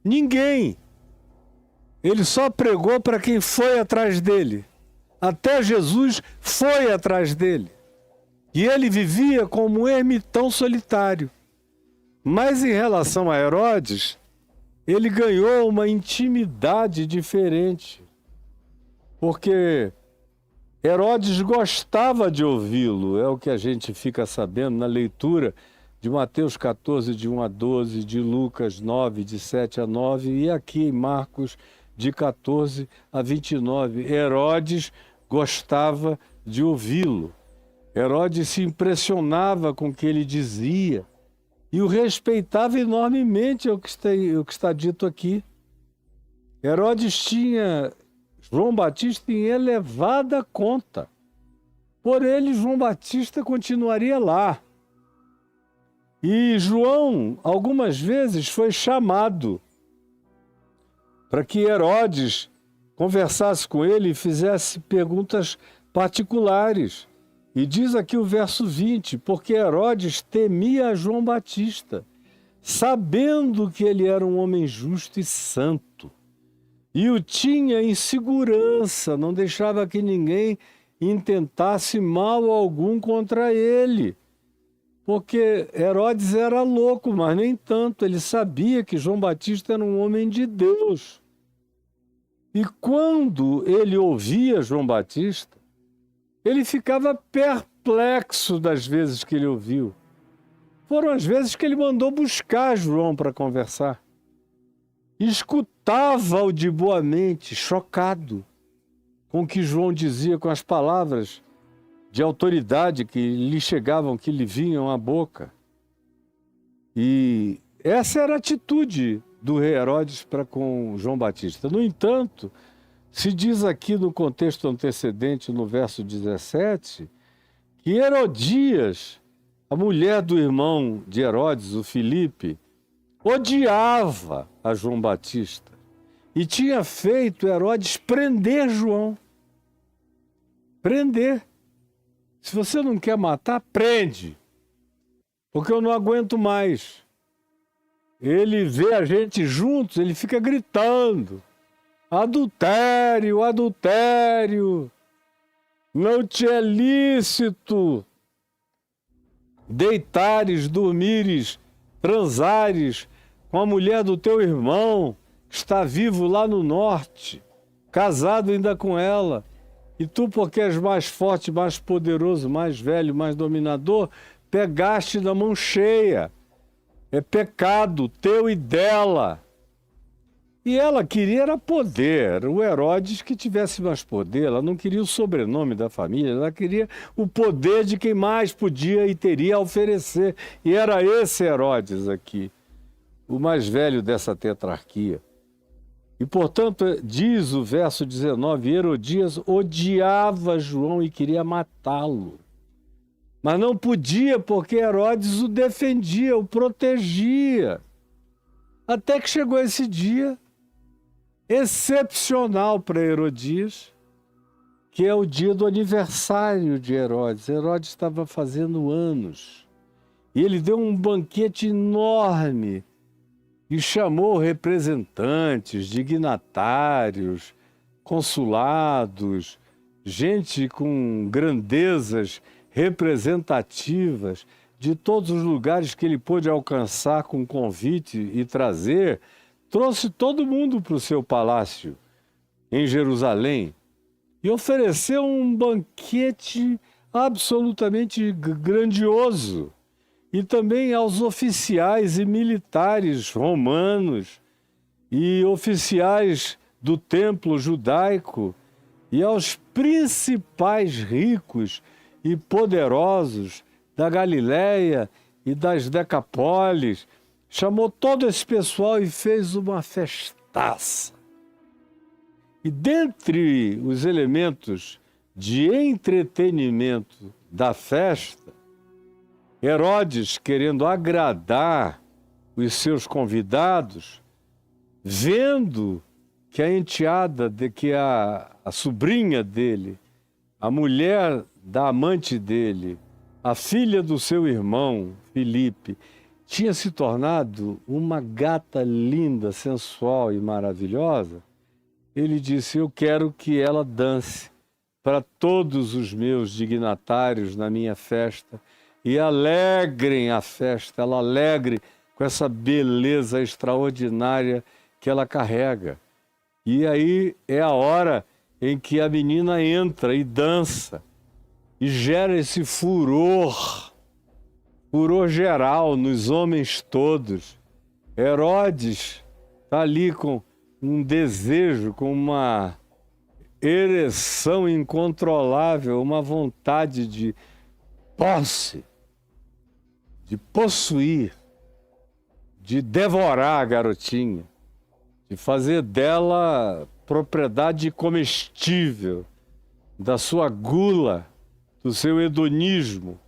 ninguém. Ele só pregou para quem foi atrás dele. Até Jesus foi atrás dele. E ele vivia como um ermitão solitário. Mas em relação a Herodes, ele ganhou uma intimidade diferente. Porque Herodes gostava de ouvi-lo, é o que a gente fica sabendo na leitura de Mateus 14, de 1 a 12, de Lucas 9, de 7 a 9, e aqui em Marcos, de 14 a 29. Herodes gostava de ouvi-lo. Herodes se impressionava com o que ele dizia e o respeitava enormemente, é o que está dito aqui. Herodes tinha João Batista em elevada conta. Por ele, João Batista continuaria lá. E João, algumas vezes, foi chamado para que Herodes conversasse com ele e fizesse perguntas particulares. E diz aqui o verso 20, porque Herodes temia João Batista, sabendo que ele era um homem justo e santo, e o tinha em segurança, não deixava que ninguém intentasse mal algum contra ele. Porque Herodes era louco, mas nem tanto, ele sabia que João Batista era um homem de Deus. E quando ele ouvia João Batista, ele ficava perplexo das vezes que ele ouviu. Foram as vezes que ele mandou buscar João para conversar. Escutava-o de boa mente, chocado com o que João dizia, com as palavras de autoridade que lhe chegavam, que lhe vinham à boca. E essa era a atitude do rei Herodes para com João Batista. No entanto, se diz aqui no contexto antecedente, no verso 17, que Herodias, a mulher do irmão de Herodes, o Filipe, odiava a João Batista e tinha feito Herodes prender João. Prender. Se você não quer matar, prende, porque eu não aguento mais. Ele vê a gente juntos, ele fica gritando: adultério, adultério, não te é lícito deitares, dormires, transares com a mulher do teu irmão, que está vivo lá no norte, casado ainda com ela, e tu, porque és mais forte, mais poderoso, mais velho, mais dominador, pegaste na mão cheia. É pecado teu e dela. E ela queria era poder, o Herodes que tivesse mais poder. Ela não queria o sobrenome da família, ela queria o poder de quem mais podia e teria a oferecer. E era esse Herodes aqui, o mais velho dessa tetrarquia. E, portanto, diz o verso 19, Herodias odiava João e queria matá-lo. Mas não podia, porque Herodes o defendia, o protegia. Até que chegou esse dia excepcional para Herodias, que é o dia do aniversário de Herodes. Herodes estava fazendo anos. E ele deu um banquete enorme e chamou representantes, dignatários, consulados, gente com grandezas representativas de todos os lugares que ele pôde alcançar com convite e trazer. Trouxe todo mundo para o seu palácio em Jerusalém e ofereceu um banquete absolutamente grandioso. E também aos oficiais e militares romanos e oficiais do templo judaico e aos principais ricos e poderosos da Galileia e das Decapólis. Chamou todo esse pessoal e fez uma festaça. E dentre os elementos de entretenimento da festa, Herodes, querendo agradar os seus convidados, vendo que a enteada, que a sobrinha dele, a mulher da amante dele, a filha do seu irmão, Filipe, tinha se tornado uma gata linda, sensual e maravilhosa, ele disse, eu quero que ela dance para todos os meus dignatários na minha festa, e alegrem a festa, ela alegre com essa beleza extraordinária que ela carrega. E aí é a hora em que a menina entra e dança, e gera esse furor geral nos homens todos. Herodes está ali com um desejo, com uma ereção incontrolável, uma vontade de posse, de possuir, de devorar a garotinha, de fazer dela propriedade comestível, da sua gula, do seu hedonismo.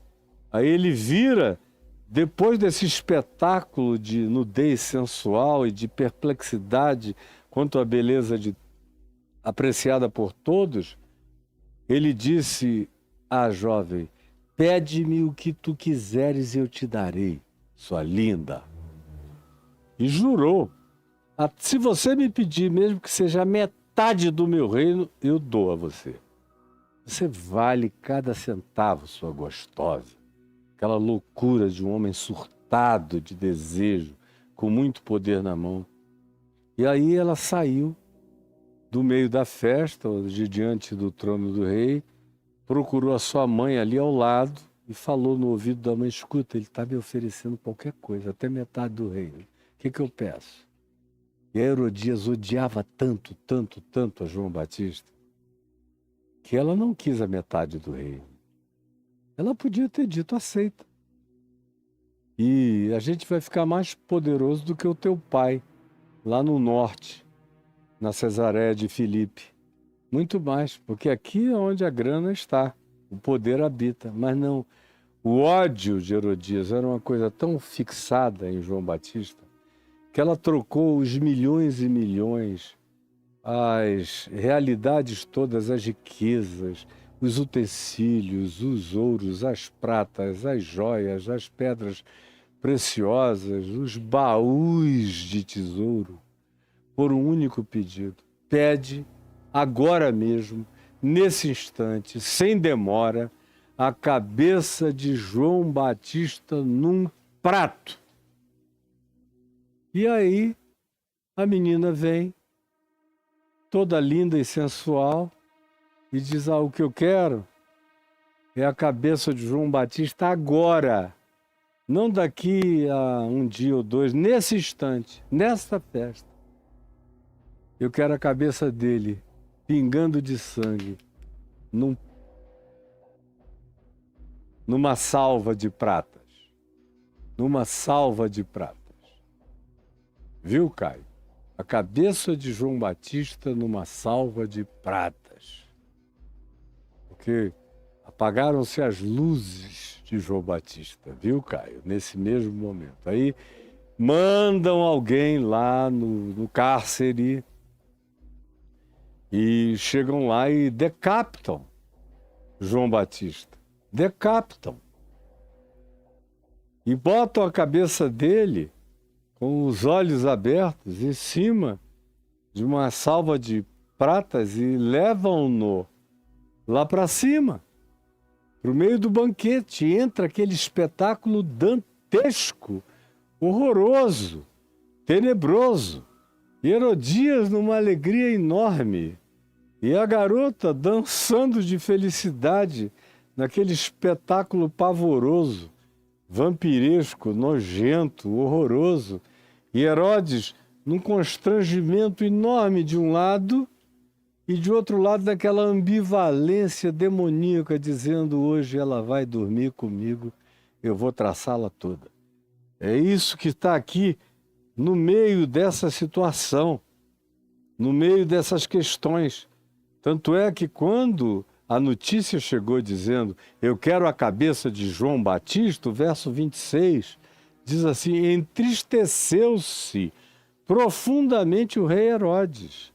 Aí ele vira, depois desse espetáculo de nudez sensual e de perplexidade quanto à beleza apreciada por todos, ele disse à jovem, pede-me o que tu quiseres e eu te darei, sua linda. E jurou, se você me pedir, mesmo que seja a metade do meu reino, eu dou a você. Você vale cada centavo, sua gostosa. Aquela loucura de um homem surtado de desejo, com muito poder na mão. E aí ela saiu do meio da festa, de diante do trono do rei, procurou a sua mãe ali ao lado e falou no ouvido da mãe, escuta, ele está me oferecendo qualquer coisa, até metade do reino. O que eu peço? E a Herodias odiava tanto, tanto, tanto a João Batista, que ela não quis a metade do reino. Ela podia ter dito, aceita. E a gente vai ficar mais poderoso do que o teu pai, lá no norte, na Cesareia de Filipe. Muito mais, porque aqui é onde a grana está, o poder habita. Mas não, o ódio de Herodias era uma coisa tão fixada em João Batista, que ela trocou os milhões e milhões, as realidades todas, as riquezas, os utensílios, os ouros, as pratas, as joias, as pedras preciosas, os baús de tesouro, por um único pedido. Pede agora mesmo, nesse instante, sem demora, a cabeça de João Batista num prato. E aí a menina vem, toda linda e sensual, e diz: o que eu quero é a cabeça de João Batista agora, não daqui a um dia ou dois, nesse instante, nesta festa. Eu quero a cabeça dele pingando de sangue numa salva de pratas. Numa salva de pratas. Viu, Caio? A cabeça de João Batista numa salva de pratas. Porque apagaram-se as luzes de João Batista, viu, Caio? Nesse mesmo momento. Aí mandam alguém lá no cárcere e chegam lá e decapitam João Batista. Decapitam. E botam a cabeça dele com os olhos abertos em cima de uma salva de pratas e levam-no lá para cima, para o meio do banquete. Entra aquele espetáculo dantesco, horroroso, tenebroso. E Herodias numa alegria enorme. E a garota dançando de felicidade naquele espetáculo pavoroso, vampiresco, nojento, horroroso. E Herodes num constrangimento enorme de um lado e de outro lado daquela ambivalência demoníaca, dizendo: hoje ela vai dormir comigo, eu vou traçá-la toda. É isso que está aqui no meio dessa situação, no meio dessas questões. Tanto é que quando a notícia chegou dizendo: eu quero a cabeça de João Batista, o verso 26 diz assim: entristeceu-se profundamente o rei Herodes,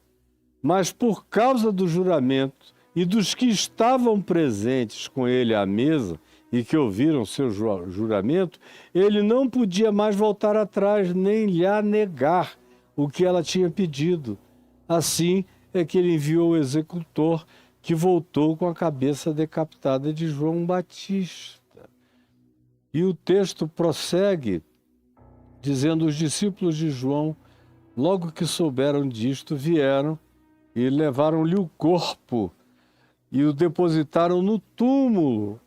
mas por causa do juramento e dos que estavam presentes com ele à mesa e que ouviram seu juramento, ele não podia mais voltar atrás nem lhe negar o que ela tinha pedido. Assim é que ele enviou o executor, que voltou com a cabeça decapitada de João Batista. E o texto prossegue dizendo: os discípulos de João, logo que souberam disto, vieram e levaram-lhe o corpo e o depositaram no túmulo,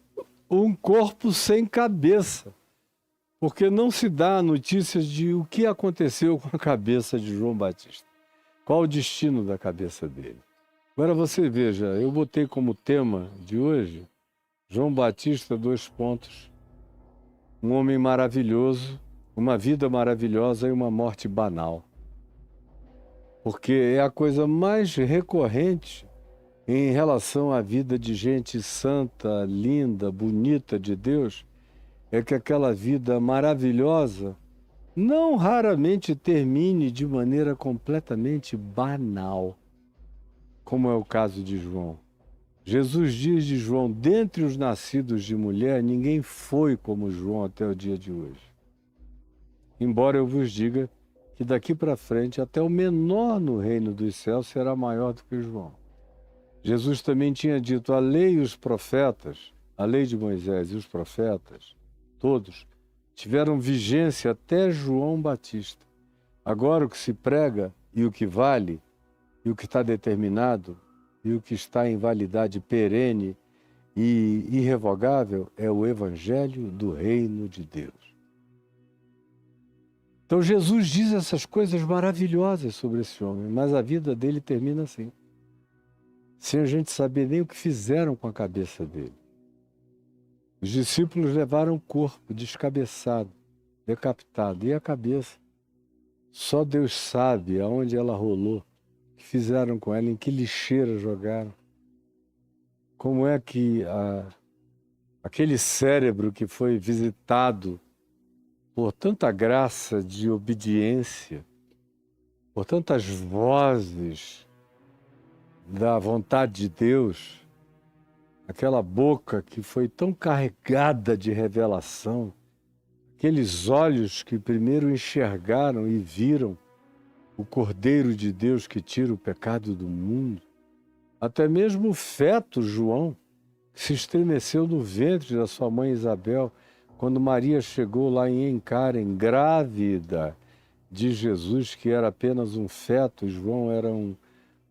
um corpo sem cabeça, porque não se dá notícias de o que aconteceu com a cabeça de João Batista. Qual o destino da cabeça dele? Agora você veja, eu botei como tema de hoje João Batista, : um homem maravilhoso, uma vida maravilhosa e uma morte banal. Porque é a coisa mais recorrente em relação à vida de gente santa, linda, bonita de Deus, é que aquela vida maravilhosa não raramente termine de maneira completamente banal, como é o caso de João. Jesus diz de João: dentre os nascidos de mulher, ninguém foi como João até o dia de hoje. Embora eu vos diga que daqui para frente até o menor no reino dos céus será maior do que João. Jesus também tinha dito: a lei e os profetas, a lei de Moisés e os profetas, todos, tiveram vigência até João Batista. Agora o que se prega e o que vale, e o que está determinado, e o que está em validade perene e irrevogável é o Evangelho do Reino de Deus. Então Jesus diz essas coisas maravilhosas sobre esse homem, mas a vida dele termina assim, sem a gente saber nem o que fizeram com a cabeça dele. Os discípulos levaram o corpo descabeçado, decapitado, e a cabeça. Só Deus sabe aonde ela rolou, o que fizeram com ela, em que lixeira jogaram. Como é que aquele cérebro que foi visitado por tanta graça de obediência, por tantas vozes da vontade de Deus, aquela boca que foi tão carregada de revelação, aqueles olhos que primeiro enxergaram e viram o Cordeiro de Deus que tira o pecado do mundo, até mesmo o feto João, se estremeceu no ventre da sua mãe Isabel, quando Maria chegou lá em Encárem, grávida de Jesus, que era apenas um feto, e João era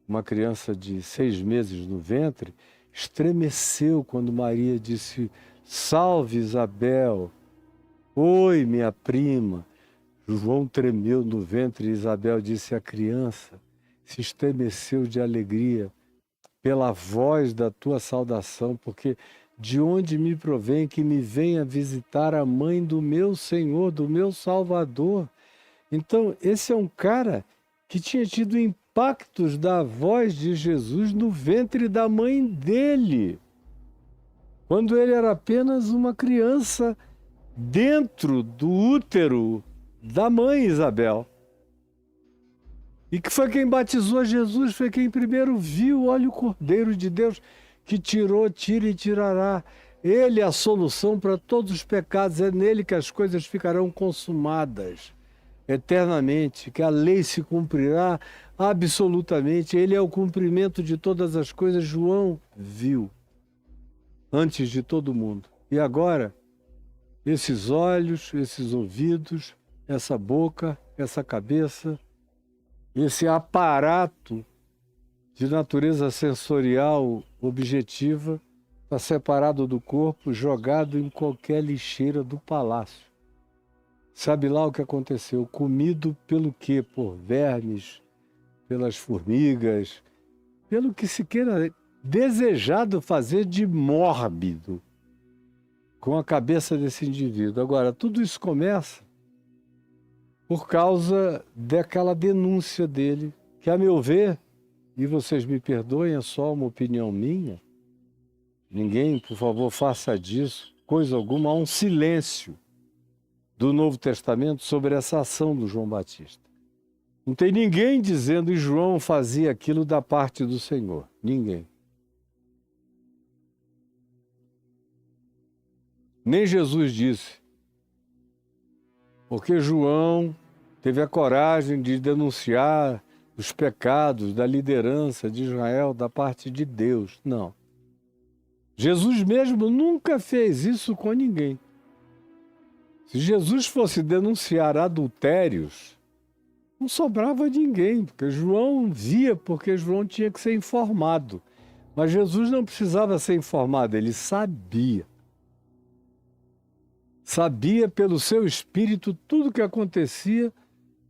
uma criança de 6 meses no ventre, estremeceu quando Maria disse: salve Isabel, oi minha prima. João tremeu no ventre e Isabel disse: a criança se estremeceu de alegria pela voz da tua saudação, porque de onde me provém que me venha visitar a mãe do meu Senhor, do meu Salvador. Então, esse é um cara que tinha tido impactos da voz de Jesus no ventre da mãe dele, quando ele era apenas uma criança dentro do útero da mãe Isabel. E que foi quem batizou Jesus, foi quem primeiro viu: olha o Cordeiro de Deus que tirou, tira e tirará. Ele é a solução para todos os pecados, é nele que as coisas ficarão consumadas eternamente, que a lei se cumprirá absolutamente. Ele é o cumprimento de todas as coisas. João viu antes de todo mundo. E agora, esses olhos, esses ouvidos, essa boca, essa cabeça, esse aparato de natureza sensorial objetiva está separado do corpo, jogado em qualquer lixeira do palácio. Sabe lá o que aconteceu? Comido pelo quê? Por vermes, pelas formigas, pelo que se queira desejado fazer de mórbido com a cabeça desse indivíduo. Agora, tudo isso começa por causa daquela denúncia dele, que, a meu ver, e vocês me perdoem, é só uma opinião minha, ninguém, por favor, faça disso coisa alguma, há um silêncio do Novo Testamento sobre essa ação do João Batista. Não tem ninguém dizendo que João fazia aquilo da parte do Senhor. Ninguém. Nem Jesus disse. Porque João teve a coragem de denunciar os pecados da liderança de Israel da parte de Deus. Não. Jesus mesmo nunca fez isso com ninguém. Se Jesus fosse denunciar adultérios, não sobrava ninguém, porque João via, porque João tinha que ser informado. Mas Jesus não precisava ser informado, ele sabia. Sabia pelo seu espírito tudo o que acontecia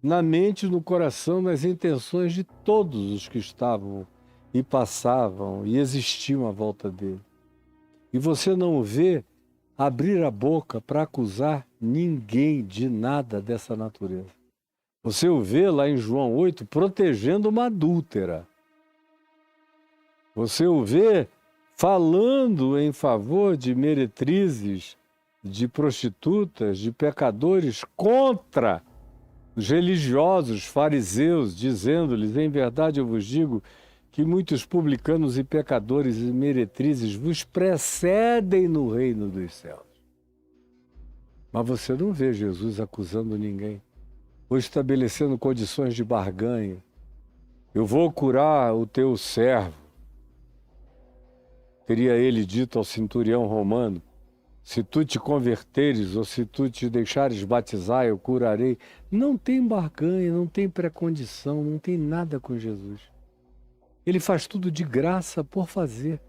na mente, no coração, nas intenções de todos os que estavam e passavam e existiam à volta dele. E você não o vê abrir a boca para acusar ninguém de nada dessa natureza. Você o vê lá em João 8 protegendo uma adúltera. Você o vê falando em favor de meretrizes, de prostitutas, de pecadores, contra os religiosos fariseus, dizendo-lhes: em verdade eu vos digo que muitos publicanos e pecadores e meretrizes vos precedem no reino dos céus. Mas você não vê Jesus acusando ninguém, ou estabelecendo condições de barganha. Eu vou curar o teu servo, teria ele dito ao centurião romano: se tu te converteres ou se tu te deixares batizar, eu curarei. Não tem barganha, não tem pré-condição, não tem nada com Jesus. Ele faz tudo de graça por fazer.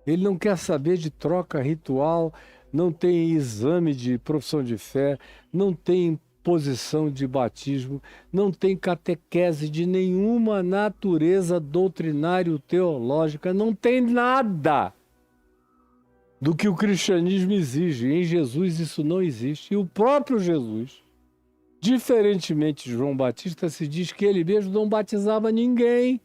Ele não quer saber de troca ritual, não tem exame de profissão de fé, não tem posição de batismo, não tem catequese de nenhuma natureza doutrinário-teológica, não tem nada do que o cristianismo exige. Em Jesus isso não existe. E o próprio Jesus, diferentemente de João Batista, se diz que ele mesmo não batizava ninguém.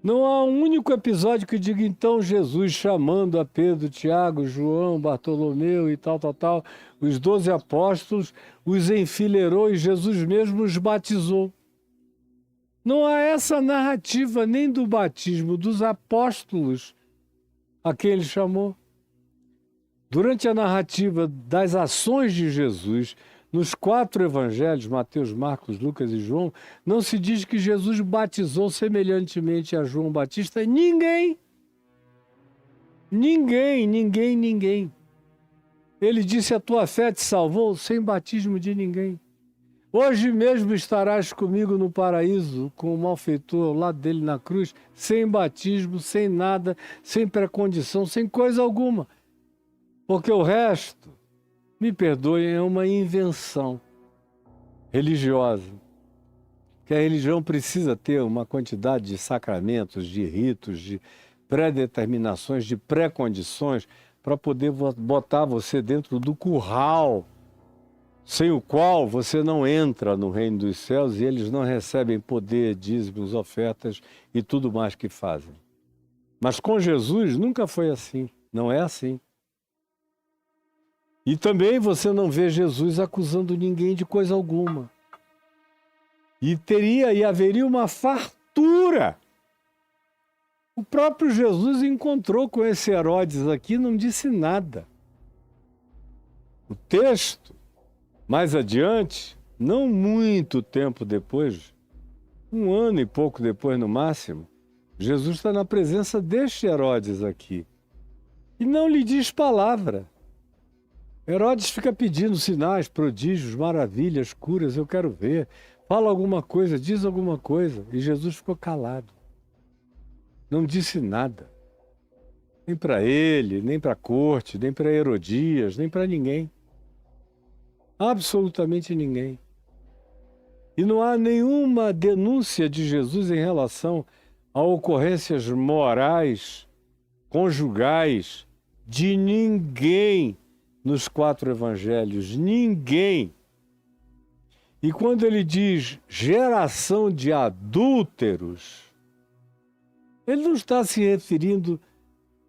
Não há um único episódio que diga então Jesus chamando a Pedro, Tiago, João, Bartolomeu e tal, os 12 apóstolos, os enfileirou e Jesus mesmo os batizou. Não há essa narrativa nem do batismo dos apóstolos a quem ele chamou. Durante a narrativa das ações de Jesus, nos 4 evangelhos, Mateus, Marcos, Lucas e João, não se diz que Jesus batizou semelhantemente a João Batista ninguém. Ninguém, ninguém, ninguém. Ele disse, a tua fé te salvou sem batismo de ninguém. Hoje mesmo estarás comigo no paraíso, com o malfeitor ao lado dele na cruz, sem batismo, sem nada, sem precondição, sem coisa alguma. Porque o resto, me perdoem, é uma invenção religiosa. Que a religião precisa ter uma quantidade de sacramentos, de ritos, de pré-determinações, de pré-condições, para poder botar você dentro do curral, sem o qual você não entra no reino dos céus e eles não recebem poder, dízimos, ofertas e tudo mais que fazem. Mas com Jesus nunca foi assim, não é assim. E também você não vê Jesus acusando ninguém de coisa alguma. E haveria uma fartura. O próprio Jesus encontrou com esse Herodes aqui, não disse nada. O texto, mais adiante, não muito tempo depois, 1 ano e pouco depois no máximo, Jesus está na presença deste Herodes aqui. E não lhe diz palavra. Herodes fica pedindo sinais, prodígios, maravilhas, curas, eu quero ver. Fala alguma coisa, diz alguma coisa. E Jesus ficou calado. Não disse nada. Nem para ele, nem para a corte, nem para Herodias, nem para ninguém. Absolutamente ninguém. E não há nenhuma denúncia de Jesus em relação a ocorrências morais, conjugais, de ninguém nos 4 evangelhos. Ninguém. E quando ele diz geração de adúlteros, ele não está se referindo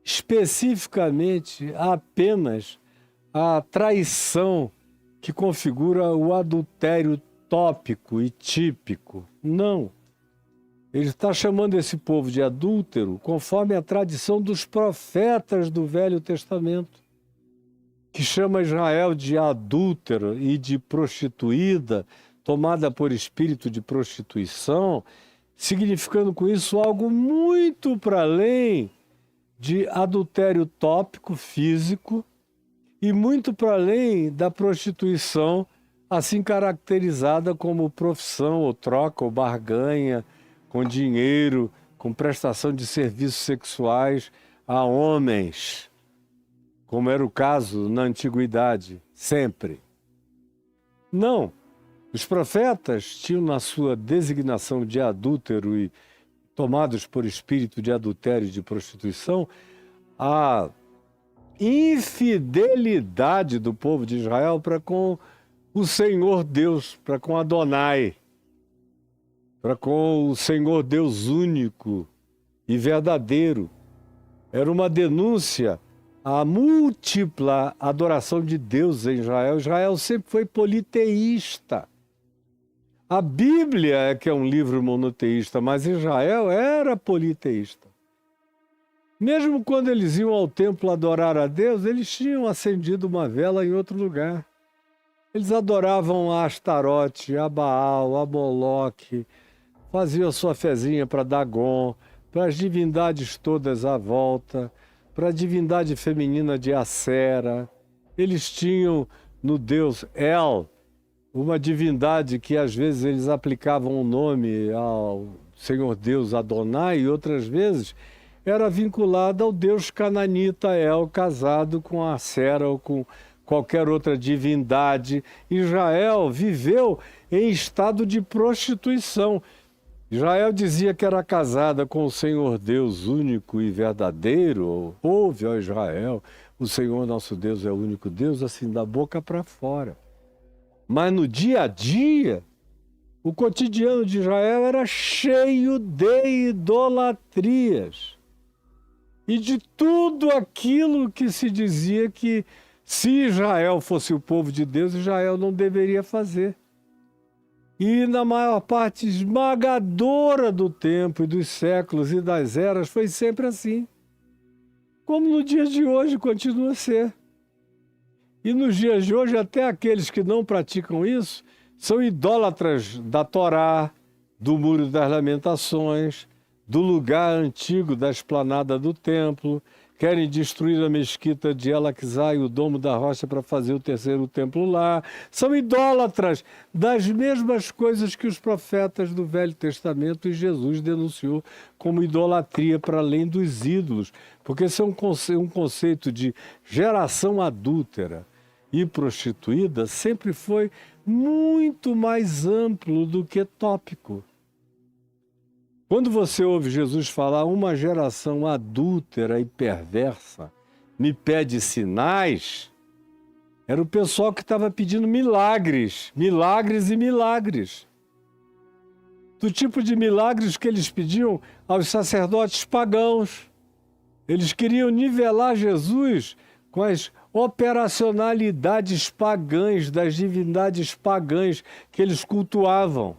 especificamente apenas à traição que configura o adultério tópico e típico. Não. Ele está chamando esse povo de adúltero conforme a tradição dos profetas do Velho Testamento, que chama Israel de adúltera e de prostituída, tomada por espírito de prostituição, significando com isso algo muito para além de adultério tópico, físico, e muito para além da prostituição, assim caracterizada como profissão, ou troca, ou barganha, com dinheiro, com prestação de serviços sexuais a homens, como era o caso na antiguidade, sempre. Não. Os profetas tinham na sua designação de adúltero e tomados por espírito de adultério e de prostituição, a infidelidade do povo de Israel para com o Senhor Deus, para com Adonai, para com o Senhor Deus único e verdadeiro. Era uma denúncia à múltipla adoração de Deus em Israel. Israel sempre foi politeísta. A Bíblia é que é um livro monoteísta, mas Israel era politeísta. Mesmo quando eles iam ao templo adorar a Deus, eles tinham acendido uma vela em outro lugar. Eles adoravam a Astarote, a Baal, a Moloque, faziam a sua fezinha para Dagon, para as divindades todas à volta, para a divindade feminina de Acera. Eles tinham no deus El, uma divindade que às vezes eles aplicavam o nome ao Senhor Deus Adonai e outras vezes era vinculada ao deus cananita El, casado com Acera ou com qualquer outra divindade. Israel viveu em estado de prostituição. Israel dizia que era casada com o Senhor Deus único e verdadeiro. Ouve, ó Israel, o Senhor nosso Deus é o único Deus, assim da boca para fora. Mas no dia a dia, o cotidiano de Israel era cheio de idolatrias. E de tudo aquilo que se dizia que se Israel fosse o povo de Deus, Israel não deveria fazer. E na maior parte esmagadora do tempo e dos séculos e das eras foi sempre assim. Como no dia de hoje continua a ser. E nos dias de hoje, até aqueles que não praticam isso são idólatras da Torá, do Muro das Lamentações, do lugar antigo da esplanada do templo, querem destruir a mesquita de Elaquizá e o domo da rocha para fazer o terceiro templo lá. São idólatras das mesmas coisas que os profetas do Velho Testamento e Jesus denunciou como idolatria para além dos ídolos, porque esse é um conceito de geração adúltera e prostituída sempre foi muito mais amplo do que tópico. Quando você ouve Jesus falar uma geração adúltera e perversa me pede sinais, era o pessoal que estava pedindo milagres, milagres e milagres. Do tipo de milagres que eles pediam aos sacerdotes pagãos. Eles queriam nivelar Jesus com as operacionalidades pagãs, das divindades pagãs que eles cultuavam.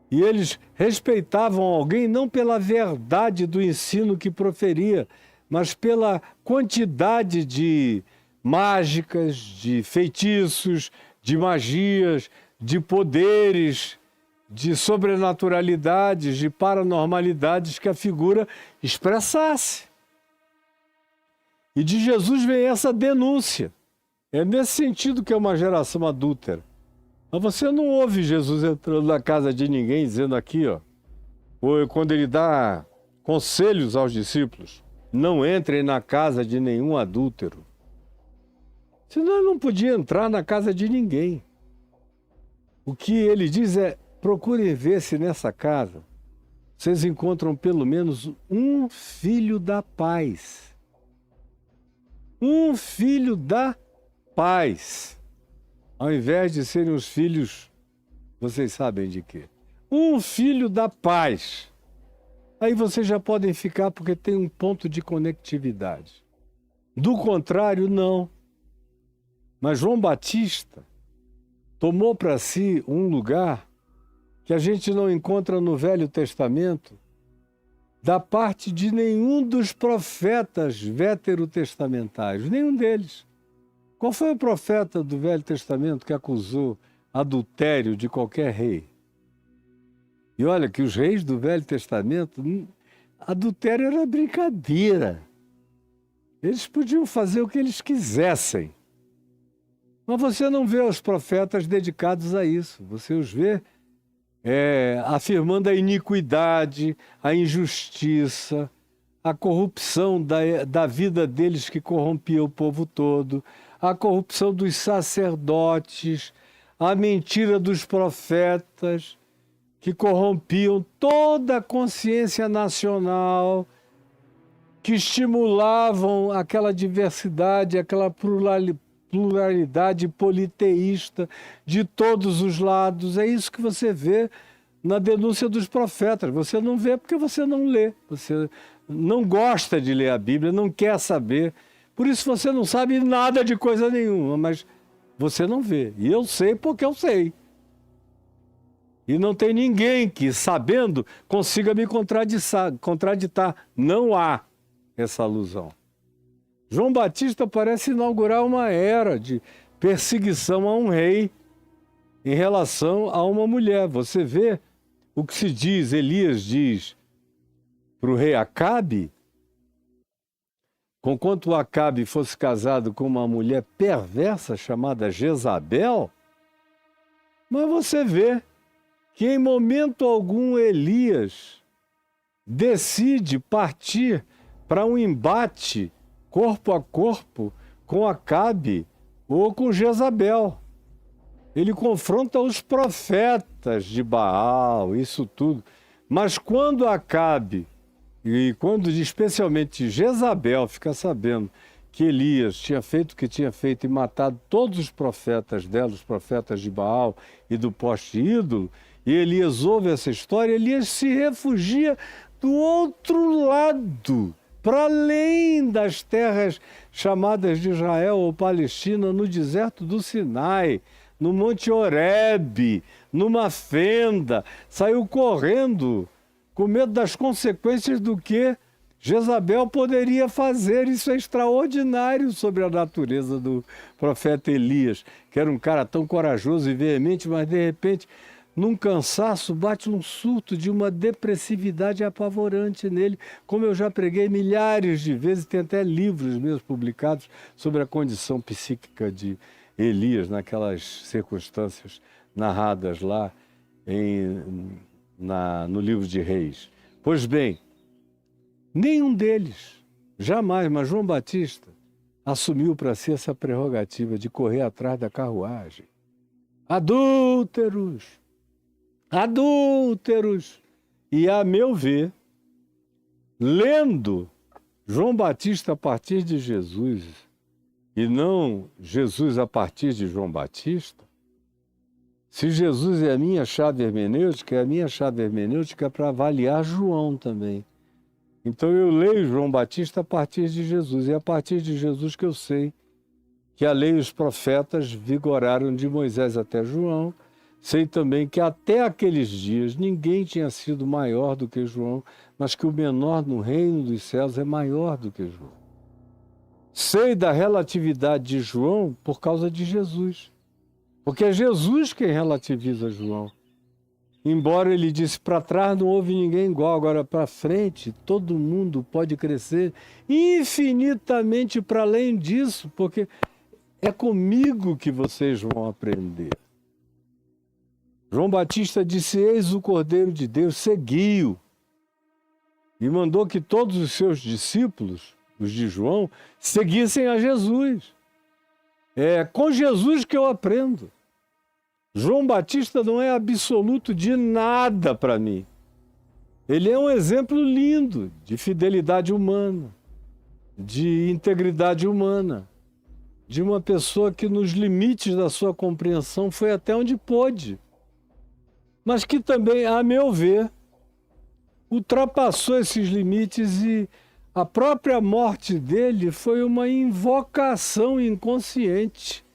E eles respeitavam alguém não pela verdade do ensino que proferia, mas pela quantidade de mágicas, de feitiços, de magias, de poderes, de sobrenaturalidades, de paranormalidades que a figura expressasse. E de Jesus vem essa denúncia. É nesse sentido que é uma geração adúltera. Mas você não ouve Jesus entrando na casa de ninguém dizendo aqui, ó, ou quando ele dá conselhos aos discípulos, não entrem na casa de nenhum adúltero. Senão ele não podia entrar na casa de ninguém. O que ele diz é, procurem ver se nessa casa vocês encontram pelo menos um filho da paz. Um filho da paz. Ao invés de serem os filhos, vocês sabem de quê? Um filho da paz. Aí vocês já podem ficar porque tem um ponto de conectividade. Do contrário, não. Mas João Batista tomou para si um lugar que a gente não encontra no Velho Testamento da parte de nenhum dos profetas veterotestamentários, nenhum deles. Qual foi o profeta do Velho Testamento que acusou adultério de qualquer rei? E olha que os reis do Velho Testamento, adultério era brincadeira. Eles podiam fazer o que eles quisessem. Mas você não vê os profetas dedicados a isso. Você os vê afirmando a iniquidade, a injustiça, a corrupção da vida deles que corrompia o povo todo, a corrupção dos sacerdotes, a mentira dos profetas, que corrompiam toda a consciência nacional, que estimulavam aquela diversidade, aquela pluralidade politeísta de todos os lados. É isso que você vê na denúncia dos profetas. Você não vê porque você não lê. Você não gosta de ler a Bíblia, não quer saber. Por isso você não sabe nada de coisa nenhuma, mas você não vê. E eu sei porque eu sei. E não tem ninguém que, sabendo, consiga me contraditar. Não há essa alusão. João Batista parece inaugurar uma era de perseguição a um rei em relação a uma mulher. Você vê o que se diz, Elias diz para o rei Acabe, conquanto Acabe fosse casado com uma mulher perversa chamada Jezabel, mas você vê que em momento algum Elias decide partir para um embate corpo a corpo com Acabe ou com Jezabel. Ele confronta os profetas de Baal, isso tudo. Mas quando Acabe, e quando especialmente Jezabel fica sabendo que Elias tinha feito o que tinha feito e matado todos os profetas dela, os profetas de Baal e do poste ídolo, e Elias ouve essa história, Elias se refugia do outro lado, para além das terras chamadas de Israel ou Palestina, no deserto do Sinai, no Monte Horebe, numa fenda, saiu correndo, com medo das consequências do que Jezabel poderia fazer. Isso é extraordinário sobre a natureza do profeta Elias, que era um cara tão corajoso e veemente, mas de repente num cansaço, bate um surto de uma depressividade apavorante nele, como eu já preguei milhares de vezes, tem até livros meus publicados sobre a condição psíquica de Elias, naquelas circunstâncias narradas lá no livro de Reis. Pois bem, nenhum deles, jamais, mas João Batista assumiu para si essa prerrogativa de correr atrás da carruagem. Adúlteros! Adúlteros! E, a meu ver, lendo João Batista a partir de Jesus e não Jesus a partir de João Batista, se Jesus é a minha chave hermenêutica, é a minha chave hermenêutica para avaliar João também. Então eu leio João Batista a partir de Jesus, e é a partir de Jesus que eu sei que a lei e os profetas vigoraram de Moisés até João. Sei também que até aqueles dias ninguém tinha sido maior do que João, mas que o menor no reino dos céus é maior do que João. Sei da relatividade de João por causa de Jesus, porque é Jesus quem relativiza João. Embora ele disse, para trás não houve ninguém igual, agora para frente todo mundo pode crescer infinitamente para além disso, porque é comigo que vocês vão aprender. João Batista disse, eis o Cordeiro de Deus, seguiu. E mandou que todos os seus discípulos, os de João, seguissem a Jesus. É com Jesus que eu aprendo. João Batista não é absoluto de nada para mim. Ele é um exemplo lindo de fidelidade humana, de integridade humana, de uma pessoa que nos limites da sua compreensão foi até onde pôde, mas que também, a meu ver, ultrapassou esses limites, e a própria morte dele foi uma invocação inconsciente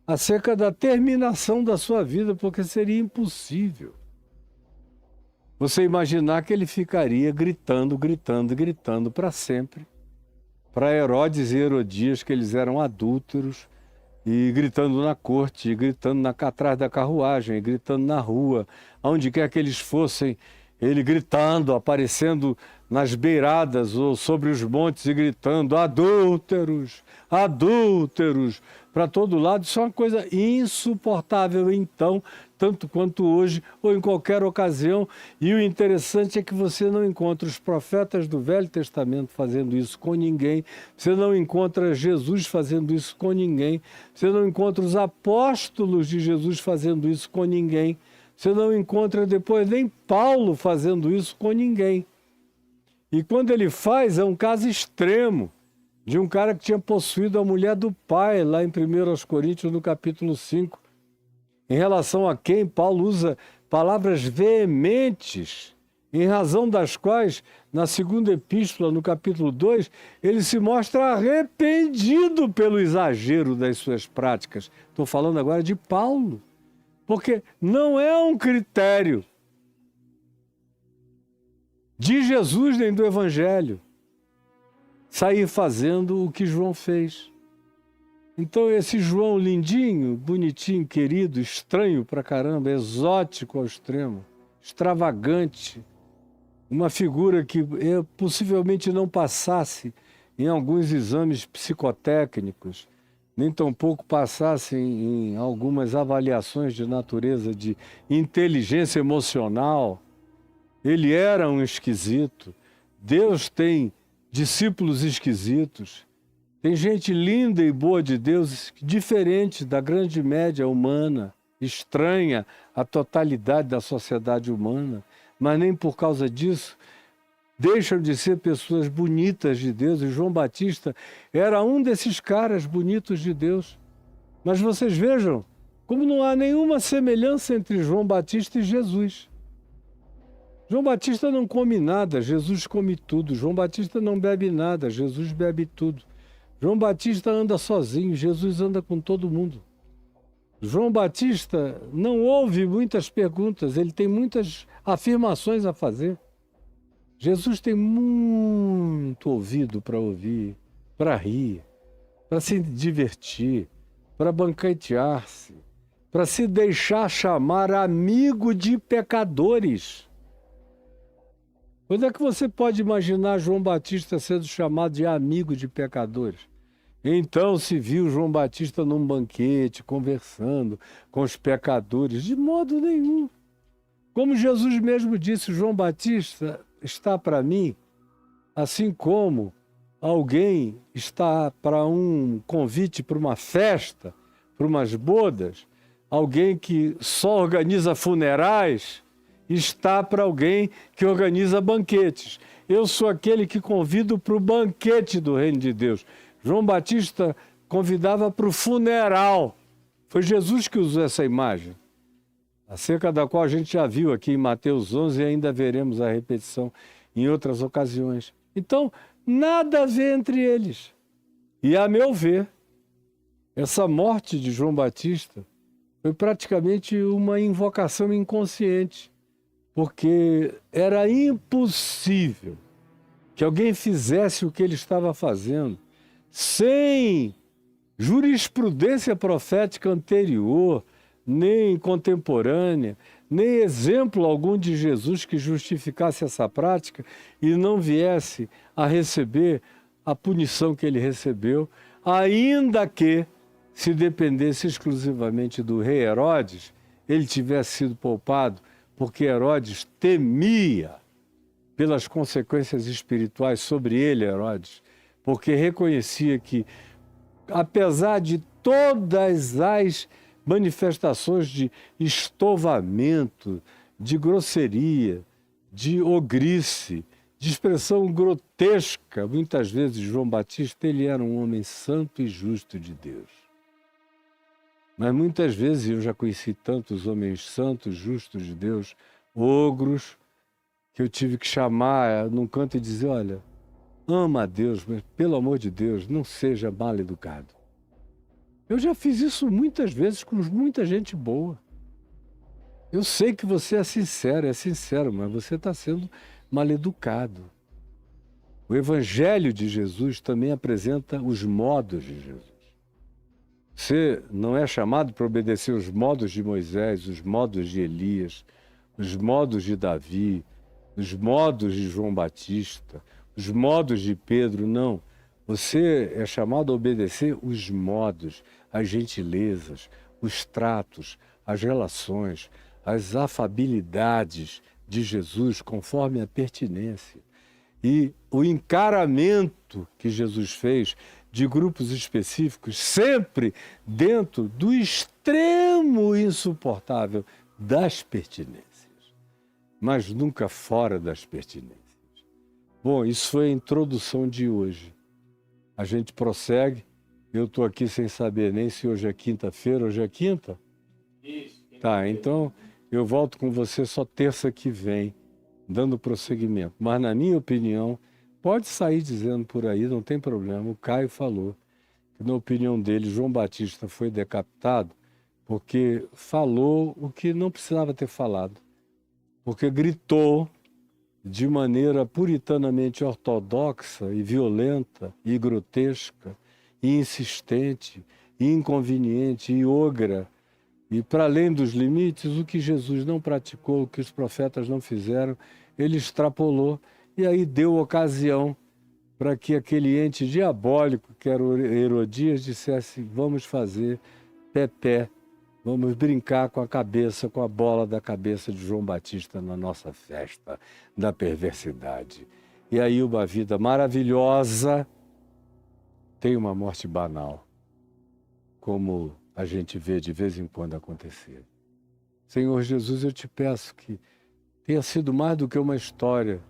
acerca da terminação da sua vida, porque seria impossível você imaginar que ele ficaria gritando, gritando, gritando para sempre, para Herodes e Herodias, que eles eram adúlteros, e gritando na corte, e gritando atrás da carruagem, e gritando na rua, aonde quer que eles fossem, ele gritando, aparecendo nas beiradas ou sobre os montes e gritando, adúlteros, adúlteros, para todo lado. Isso é uma coisa insuportável, então, tanto quanto hoje ou em qualquer ocasião. E o interessante é que você não encontra os profetas do Velho Testamento fazendo isso com ninguém, você não encontra Jesus fazendo isso com ninguém, você não encontra os apóstolos de Jesus fazendo isso com ninguém, você não encontra depois nem Paulo fazendo isso com ninguém. E quando ele faz, é um caso extremo, de um cara que tinha possuído a mulher do pai, lá em 1 Coríntios, no capítulo 5, em relação a quem Paulo usa palavras veementes, em razão das quais, na segunda epístola, no capítulo 2, ele se mostra arrependido pelo exagero das suas práticas. Estou falando agora de Paulo, porque não é um critério de Jesus nem do Evangelho sair fazendo o que João fez. Então esse João lindinho, bonitinho, querido, estranho pra caramba, exótico ao extremo, extravagante, uma figura que possivelmente não passasse em alguns exames psicotécnicos, nem tampouco passasse em algumas avaliações de natureza de inteligência emocional. Ele era um esquisito. Deus tem discípulos esquisitos. Tem gente linda e boa de Deus, diferente da grande média humana, estranha à totalidade da sociedade humana, mas nem por causa disso deixam de ser pessoas bonitas de Deus. E João Batista era um desses caras bonitos de Deus. Mas vocês vejam como não há nenhuma semelhança entre João Batista e Jesus. João Batista não come nada, Jesus come tudo. João Batista não bebe nada, Jesus bebe tudo. João Batista anda sozinho, Jesus anda com todo mundo. João Batista não ouve muitas perguntas, ele tem muitas afirmações a fazer. Jesus tem muito ouvido para ouvir, para rir, para se divertir, para banquetear-se, para se deixar chamar amigo de pecadores. Quando é que você pode imaginar João Batista sendo chamado de amigo de pecadores? Então se viu João Batista num banquete, conversando com os pecadores. De modo nenhum. Como Jesus mesmo disse, João Batista está para mim, assim como alguém está para um convite para uma festa, para umas bodas, alguém que só organiza funerais, está para alguém que organiza banquetes. Eu sou aquele que convido para o banquete do Reino de Deus. João Batista convidava para o funeral. Foi Jesus que usou essa imagem, acerca da qual a gente já viu aqui em Mateus 11 e ainda veremos a repetição em outras ocasiões. Então, nada a ver entre eles. E, a meu ver, essa morte de João Batista foi praticamente uma invocação inconsciente, porque era impossível que alguém fizesse o que ele estava fazendo sem jurisprudência profética anterior, nem contemporânea, nem exemplo algum de Jesus que justificasse essa prática e não viesse a receber a punição que ele recebeu, ainda que, se dependesse exclusivamente do rei Herodes, ele tivesse sido poupado, porque Herodes temia pelas consequências espirituais sobre ele, Herodes, porque reconhecia que, apesar de todas as manifestações de estovamento, de grosseria, de ogrice, de expressão grotesca, muitas vezes João Batista, ele era um homem santo e justo de Deus. Mas muitas vezes eu já conheci tantos homens santos, justos de Deus, ogros, que eu tive que chamar num canto e dizer, olha, ama a Deus, mas pelo amor de Deus, não seja mal educado. Eu já fiz isso muitas vezes com muita gente boa. Eu sei que você é sincero, mas você está sendo mal educado. O Evangelho de Jesus também apresenta os modos de Jesus. Você não é chamado para obedecer os modos de Moisés, os modos de Elias, os modos de Davi, os modos de João Batista, os modos de Pedro, não. Você é chamado a obedecer os modos, as gentilezas, os tratos, as relações, as afabilidades de Jesus conforme a pertinência. E o encaramento que Jesus fez de grupos específicos, sempre dentro do extremo insuportável das pertinências, mas nunca fora das pertinências. Bom, isso foi a introdução de hoje. A gente prossegue. Eu estou aqui sem saber nem se hoje é quinta-feira. Hoje é quinta? Isso. Tá, então eu volto com você só terça que vem, dando prosseguimento. Mas, na minha opinião, pode sair dizendo por aí, não tem problema. O Caio falou que, na opinião dele, João Batista foi decapitado porque falou o que não precisava ter falado. Porque gritou de maneira puritanamente ortodoxa e violenta e grotesca e insistente e inconveniente e ogra e para além dos limites, o que Jesus não praticou, o que os profetas não fizeram, ele extrapolou e aí deu ocasião para que aquele ente diabólico que era o Herodias dissesse, vamos fazer pé-pé, vamos brincar com a cabeça, com a bola da cabeça de João Batista na nossa festa da perversidade. E aí uma vida maravilhosa tem uma morte banal, como a gente vê de vez em quando acontecer. Senhor Jesus, eu te peço que tenha sido mais do que uma história,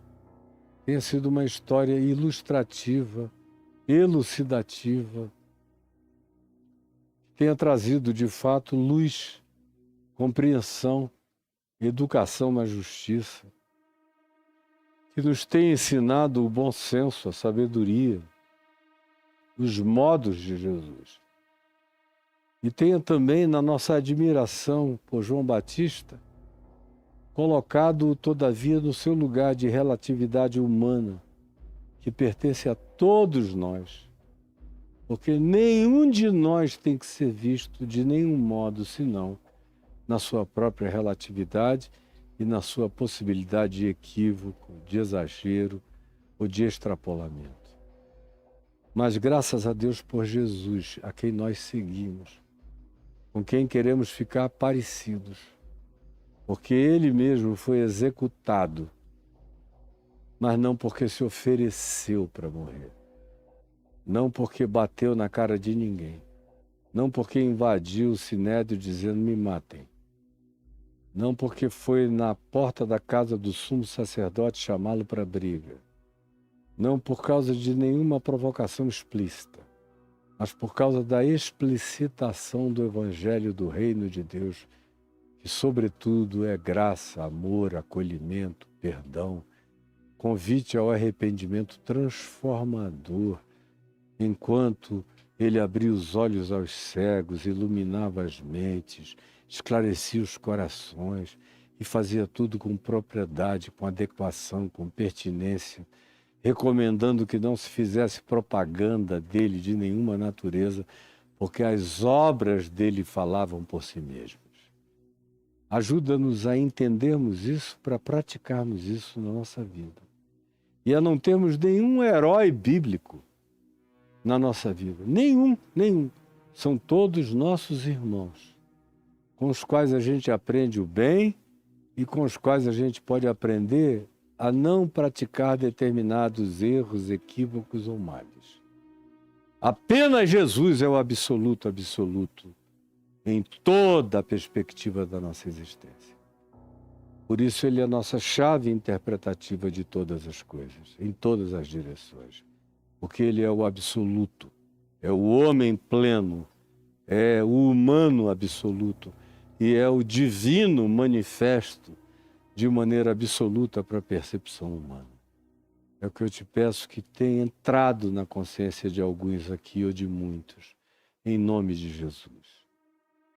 tenha sido uma história ilustrativa, elucidativa, tenha trazido de fato luz, compreensão, educação na justiça, que nos tenha ensinado o bom senso, a sabedoria, os modos de Jesus. E tenha também na nossa admiração por João Batista, colocado todavia no seu lugar de relatividade humana, que pertence a todos nós, porque nenhum de nós tem que ser visto de nenhum modo, senão na sua própria relatividade e na sua possibilidade de equívoco, de exagero ou de extrapolamento. Mas graças a Deus por Jesus, a quem nós seguimos, com quem queremos ficar parecidos, porque Ele mesmo foi executado, mas não porque se ofereceu para morrer, não porque bateu na cara de ninguém, não porque invadiu o sinédrio dizendo me matem, não porque foi na porta da casa do sumo sacerdote chamá-lo para briga, não por causa de nenhuma provocação explícita, mas por causa da explicitação do Evangelho do Reino de Deus, que sobretudo é graça, amor, acolhimento, perdão, convite ao arrependimento transformador, enquanto Ele abria os olhos aos cegos, iluminava as mentes, esclarecia os corações e fazia tudo com propriedade, com adequação, com pertinência, recomendando que não se fizesse propaganda dele de nenhuma natureza, porque as obras dele falavam por si mesmas. Ajuda-nos a entendermos isso para praticarmos isso na nossa vida. E a não termos nenhum herói bíblico na nossa vida. Nenhum. São todos nossos irmãos, com os quais a gente aprende o bem e com os quais a gente pode aprender a não praticar determinados erros, equívocos ou males. Apenas Jesus é o absoluto em toda a perspectiva da nossa existência. Por isso Ele é a nossa chave interpretativa de todas as coisas, em todas as direções. Porque Ele é o absoluto, é o homem pleno, é o humano absoluto e é o divino manifesto de maneira absoluta para a percepção humana. É o que eu te peço que tenha entrado na consciência de alguns aqui ou de muitos, em nome de Jesus.